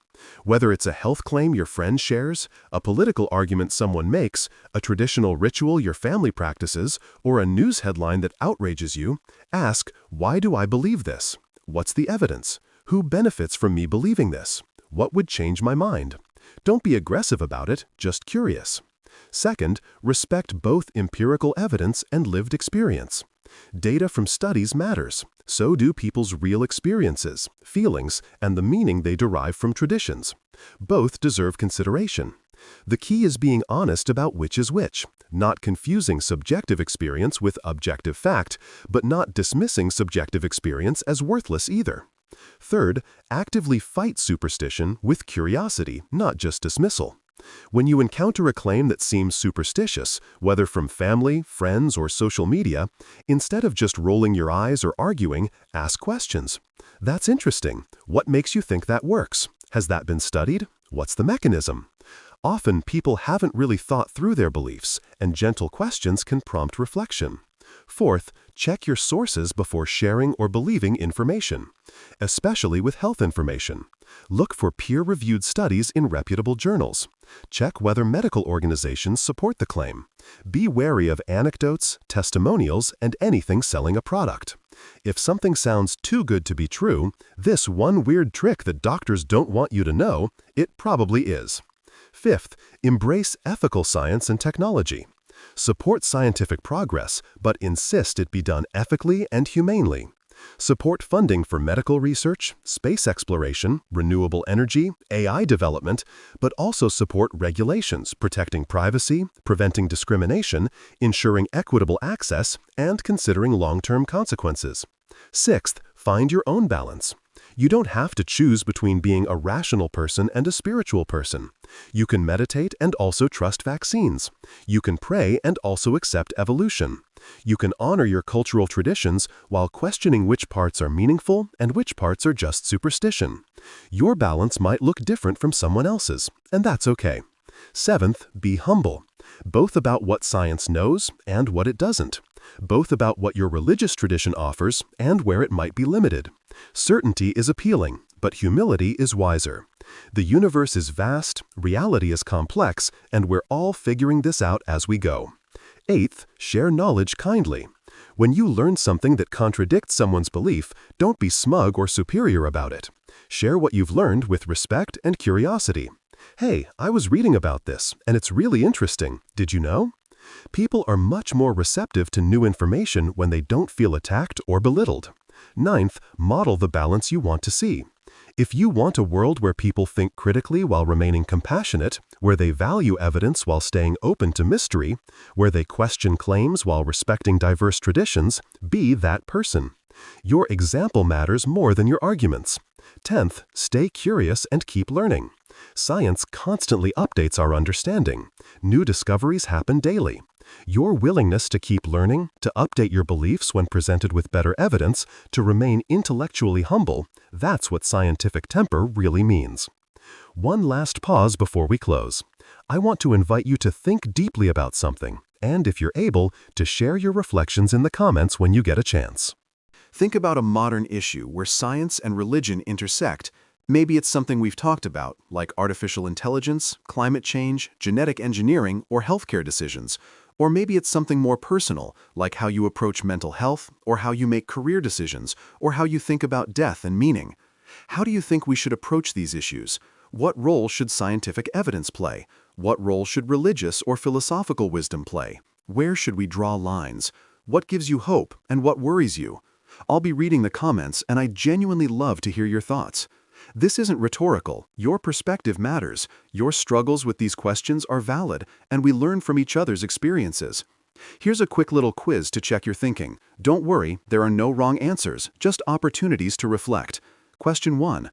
Whether it's a health claim your friend shares, a political argument someone makes, a traditional ritual your family practices, or a news headline that outrages you, ask, why do I believe this? What's the evidence? Who benefits from me believing this? What would change my mind? Don't be aggressive about it, just curious. Second, respect both empirical evidence and lived experience. Data from studies matters. So do people's real experiences, feelings, and the meaning they derive from traditions. Both deserve consideration. The key is being honest about which is which, not confusing subjective experience with objective fact, but not dismissing subjective experience as worthless either. Third, actively fight superstition with curiosity, not just dismissal. When you encounter a claim that seems superstitious, whether from family, friends, or social media, instead of just rolling your eyes or arguing, ask questions. That's interesting. What makes you think that works? Has that been studied? What's the mechanism? Often, people haven't really thought through their beliefs, and gentle questions can prompt reflection. Fourth, check your sources before sharing or believing information, especially with health information. Look for peer-reviewed studies in reputable journals. Check whether medical organizations support the claim. Be wary of anecdotes, testimonials, and anything selling a product. If something sounds too good to be true, this one weird trick that doctors don't want you to know, it probably is. Fifth, embrace ethical science and technology. Support scientific progress, but insist it be done ethically and humanely. Support funding for medical research, space exploration, renewable energy, AI development, but also support regulations protecting privacy, preventing discrimination, ensuring equitable access, and considering long-term consequences. Sixth, find your own balance. You don't have to choose between being a rational person and a spiritual person. You can meditate and also trust vaccines. You can pray and also accept evolution. You can honor your cultural traditions while questioning which parts are meaningful and which parts are just superstition. Your balance might look different from someone else's, and that's okay. Seventh, be humble, both about what science knows and what it doesn't, both about what your religious tradition offers and where it might be limited. Certainty is appealing, but humility is wiser. The universe is vast, reality is complex, and we're all figuring this out as we go. Eighth, share knowledge kindly. When you learn something that contradicts someone's belief, don't be smug or superior about it. Share what you've learned with respect and curiosity. Hey, I was reading about this, and it's really interesting. Did you know? People are much more receptive to new information when they don't feel attacked or belittled. Ninth, model the balance you want to see. If you want a world where people think critically while remaining compassionate, where they value evidence while staying open to mystery, where they question claims while respecting diverse traditions, be that person. Your example matters more than your arguments. 10th, stay curious and keep learning. Science constantly updates our understanding. New discoveries happen daily. Your willingness to keep learning, to update your beliefs when presented with better evidence, to remain intellectually humble, that's what scientific temper really means. One last pause before we close. I want to invite you to think deeply about something, and if you're able, to share your reflections in the comments when you get a chance. Think about a modern issue where science and religion intersect. Maybe it's something we've talked about, like artificial intelligence, climate change, genetic engineering, or healthcare decisions. Or maybe it's something more personal, like how you approach mental health, or how you make career decisions, or how you think about death and meaning. How do you think we should approach these issues? What role should scientific evidence play? What role should religious or philosophical wisdom play? Where should we draw lines? What gives you hope and what worries you? I'll be reading the comments, and I genuinely love to hear your thoughts. This isn't rhetorical. Your perspective matters. Your struggles with these questions are valid, and we learn from each other's experiences. Here's a quick little quiz to check your thinking. Don't worry, there are no wrong answers, just opportunities to reflect. Question 1.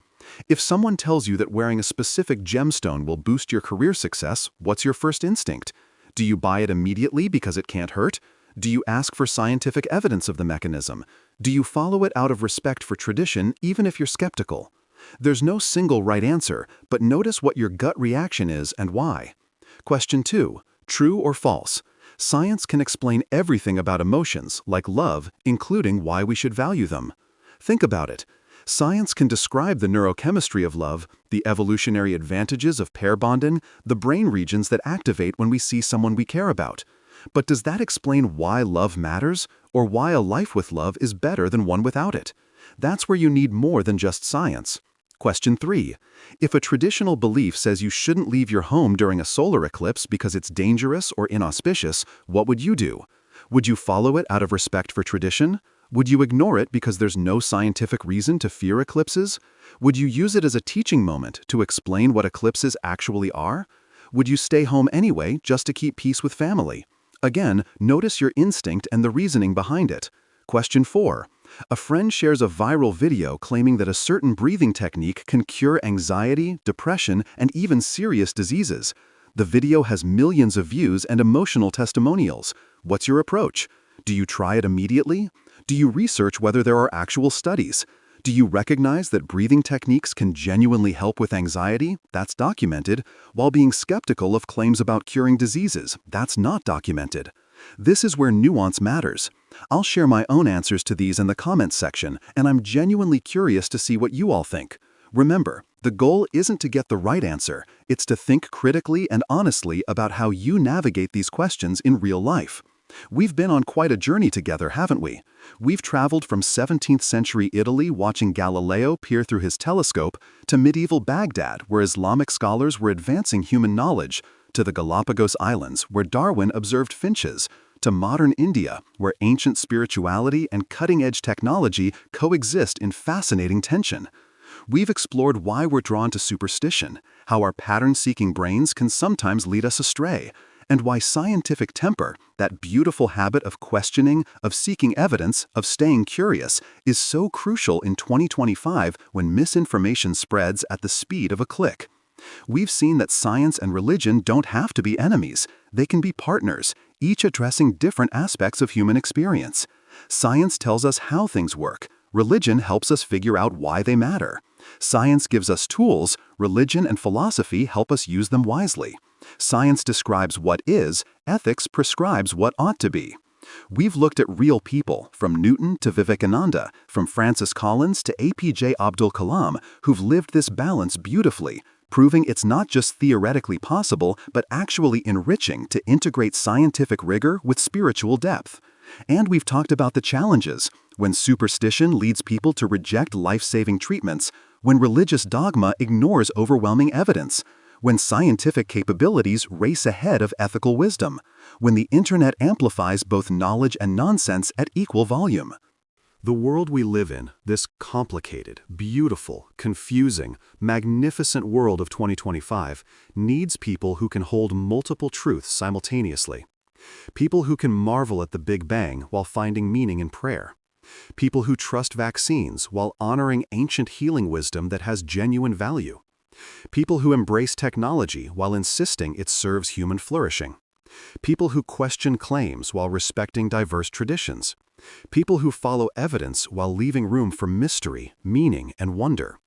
If someone tells you that wearing a specific gemstone will boost your career success, what's your first instinct? Do you buy it immediately because it can't hurt? Do you ask for scientific evidence of the mechanism? Do you follow it out of respect for tradition, even if you're skeptical? There's no single right answer, but notice what your gut reaction is and why. Question 2. True or false? Science can explain everything about emotions, like love, including why we should value them. Think about it. Science can describe the neurochemistry of love, the evolutionary advantages of pair bonding, the brain regions that activate when we see someone we care about. But does that explain why love matters, or why a life with love is better than one without it? That's where you need more than just science. Question 3. If a traditional belief says you shouldn't leave your home during a solar eclipse because it's dangerous or inauspicious, what would you do? Would you follow it out of respect for tradition? Would you ignore it because there's no scientific reason to fear eclipses? Would you use it as a teaching moment to explain what eclipses actually are? Would you stay home anyway just to keep peace with family? Again, notice your instinct and the reasoning behind it. Question 4. A friend shares a viral video claiming that a certain breathing technique can cure anxiety, depression, and even serious diseases. The video has millions of views and emotional testimonials. What's your approach? Do you try it immediately? Do you research whether there are actual studies? Do you recognize that breathing techniques can genuinely help with anxiety? That's documented, while being skeptical of claims about curing diseases. That's not documented. This is where nuance matters. I'll share my own answers to these in the comments section, and I'm genuinely curious to see what you all think. Remember, the goal isn't to get the right answer, it's to think critically and honestly about how you navigate these questions in real life. We've been on quite a journey together, haven't we? We've traveled from 17th century Italy watching Galileo peer through his telescope to medieval Baghdad, where Islamic scholars were advancing human knowledge, to the Galapagos Islands, where Darwin observed finches, to modern India, where ancient spirituality and cutting-edge technology coexist in fascinating tension. We've explored why we're drawn to superstition, how our pattern-seeking brains can sometimes lead us astray, and why scientific temper, that beautiful habit of questioning, of seeking evidence, of staying curious, is so crucial in 2025 when misinformation spreads at the speed of a click. We've seen that science and religion don't have to be enemies. They can be partners, each addressing different aspects of human experience. Science tells us how things work. Religion helps us figure out why they matter. Science gives us tools. Religion and philosophy help us use them wisely. Science describes what is. Ethics prescribes what ought to be. We've looked at real people, from Newton to Vivekananda, from Francis Collins to APJ Abdul Kalam, who've lived this balance beautifully, proving it's not just theoretically possible, but actually enriching to integrate scientific rigor with spiritual depth. And we've talked about the challenges, when superstition leads people to reject life-saving treatments, when religious dogma ignores overwhelming evidence, when scientific capabilities race ahead of ethical wisdom, when the internet amplifies both knowledge and nonsense at equal volume. The world we live in, this complicated, beautiful, confusing, magnificent world of 2025, needs people who can hold multiple truths simultaneously. People who can marvel at the Big Bang while finding meaning in prayer. People who trust vaccines while honoring ancient healing wisdom that has genuine value. People who embrace technology while insisting it serves human flourishing. People who question claims while respecting diverse traditions. People who follow evidence while leaving room for mystery, meaning, and wonder.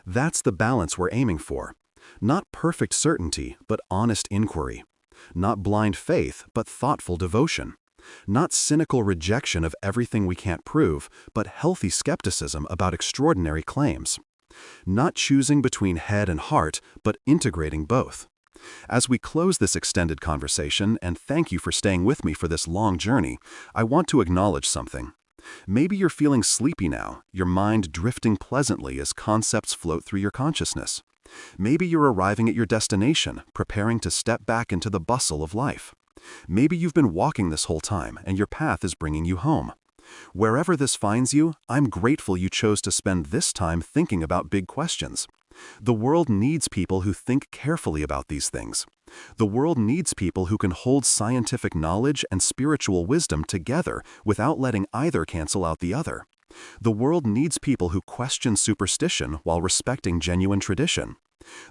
That's the balance we're aiming for. Not perfect certainty, but honest inquiry. Not blind faith, but thoughtful devotion. Not cynical rejection of everything we can't prove, but healthy skepticism about extraordinary claims. Not choosing between head and heart, but integrating both. As we close this extended conversation, and thank you for staying with me for this long journey, I want to acknowledge something. Maybe you're feeling sleepy now, your mind drifting pleasantly as concepts float through your consciousness. Maybe you're arriving at your destination, preparing to step back into the bustle of life. Maybe you've been walking this whole time, and your path is bringing you home. Wherever this finds you, I'm grateful you chose to spend this time thinking about big questions. The world needs people who think carefully about these things. The world needs people who can hold scientific knowledge and spiritual wisdom together without letting either cancel out the other. The world needs people who question superstition while respecting genuine tradition.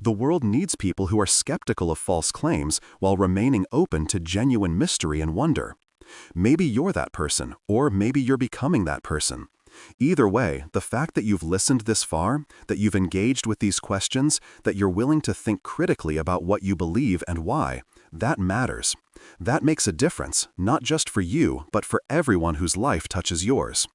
The world needs people who are skeptical of false claims while remaining open to genuine mystery and wonder. Maybe you're that person, or maybe you're becoming that person. Either way, the fact that you've listened this far, that you've engaged with these questions, that you're willing to think critically about what you believe and why, that matters. That makes a difference, not just for you, but for everyone whose life touches yours.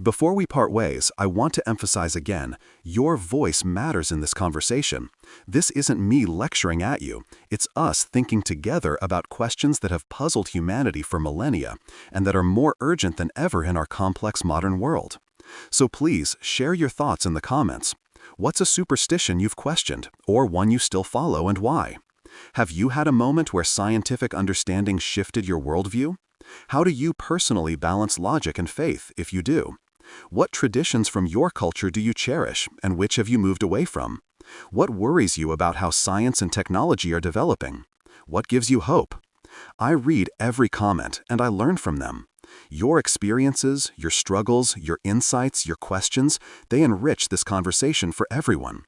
Before we part ways, I want to emphasize again, your voice matters in this conversation. This isn't me lecturing at you, it's us thinking together about questions that have puzzled humanity for millennia, and that are more urgent than ever in our complex modern world. So please, share your thoughts in the comments. What's a superstition you've questioned, or one you still follow, and why? Have you had a moment where scientific understanding shifted your worldview? How do you personally balance logic and faith, if you do? What traditions from your culture do you cherish, and which have you moved away from? What worries you about how science and technology are developing? What gives you hope? I read every comment, and I learn from them. Your experiences, your struggles, your insights, your questions, they enrich this conversation for everyone.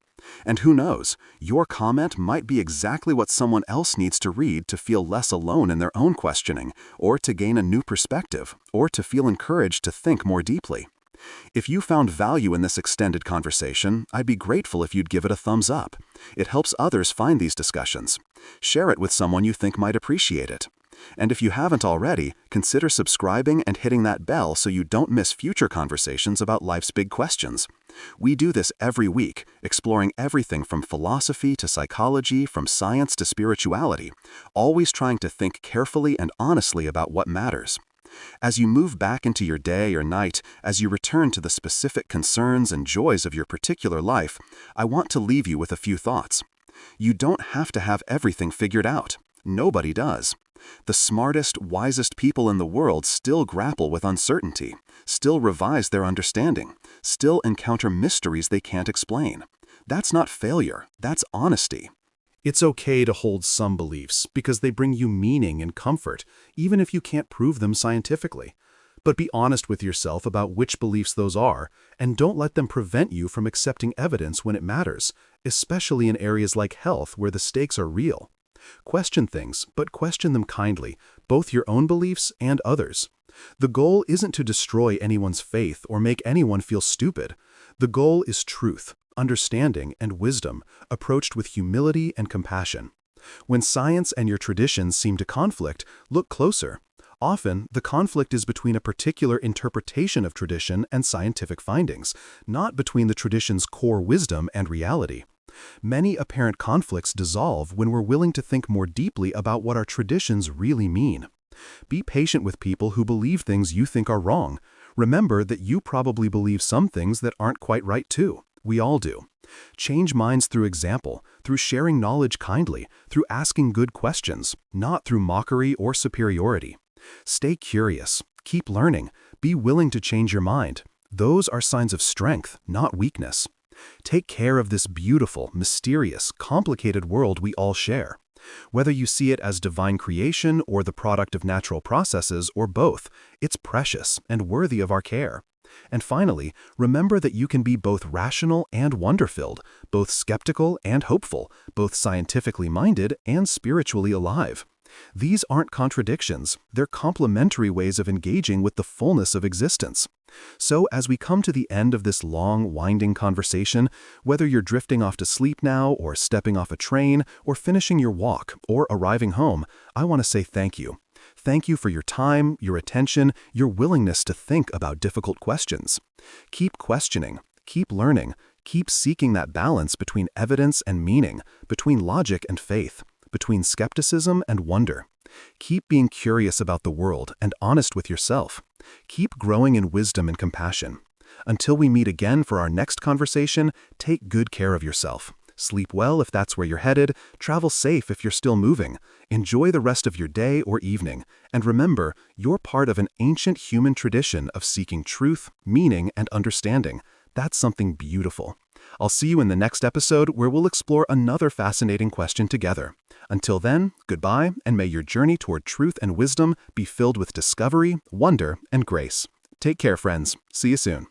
And who knows, your comment might be exactly what someone else needs to read to feel less alone in their own questioning, or to gain a new perspective, or to feel encouraged to think more deeply. If you found value in this extended conversation, I'd be grateful if you'd give it a thumbs up. It helps others find these discussions. Share it with someone you think might appreciate it. And if you haven't already, consider subscribing and hitting that bell so you don't miss future conversations about life's big questions. We do this every week, exploring everything from philosophy to psychology, from science to spirituality, always trying to think carefully and honestly about what matters. As you move back into your day or night, as you return to the specific concerns and joys of your particular life, I want to leave you with a few thoughts. You don't have to have everything figured out. Nobody does. The smartest, wisest people in the world still grapple with uncertainty, still revise their understanding, still encounter mysteries they can't explain. That's not failure, that's honesty. It's okay to hold some beliefs because they bring you meaning and comfort, even if you can't prove them scientifically. But be honest with yourself about which beliefs those are, and don't let them prevent you from accepting evidence when it matters, especially in areas like health where the stakes are real. Question things, but question them kindly, both your own beliefs and others. The goal isn't to destroy anyone's faith or make anyone feel stupid. The goal is truth, understanding, and wisdom, approached with humility and compassion. When science and your traditions seem to conflict, look closer. Often, the conflict is between a particular interpretation of tradition and scientific findings, not between the tradition's core wisdom and reality. Many apparent conflicts dissolve when we're willing to think more deeply about what our traditions really mean. Be patient with people who believe things you think are wrong. Remember that you probably believe some things that aren't quite right too. We all do. Change minds through example, through sharing knowledge kindly, through asking good questions, not through mockery or superiority. Stay curious, keep learning, be willing to change your mind. Those are signs of strength, not weakness. Take care of this beautiful, mysterious, complicated world we all share. Whether you see it as divine creation or the product of natural processes or both, it's precious and worthy of our care. And finally, remember that you can be both rational and wonder-filled, both skeptical and hopeful, both scientifically minded and spiritually alive. These aren't contradictions, they're complementary ways of engaging with the fullness of existence. So as we come to the end of this long, winding conversation, whether you're drifting off to sleep now, or stepping off a train, or finishing your walk, or arriving home, I want to say thank you. Thank you for your time, your attention, your willingness to think about difficult questions. Keep questioning, keep learning, keep seeking that balance between evidence and meaning, between logic and faith, between skepticism and wonder. Keep being curious about the world and honest with yourself. Keep growing in wisdom and compassion. Until we meet again for our next conversation, take good care of yourself. Sleep well if that's where you're headed, travel safe if you're still moving. Enjoy the rest of your day or evening. And remember, you're part of an ancient human tradition of seeking truth, meaning, and understanding. That's something beautiful. I'll see you in the next episode where we'll explore another fascinating question together. Until then, goodbye, and may your journey toward truth and wisdom be filled with discovery, wonder, and grace. Take care, friends. See you soon.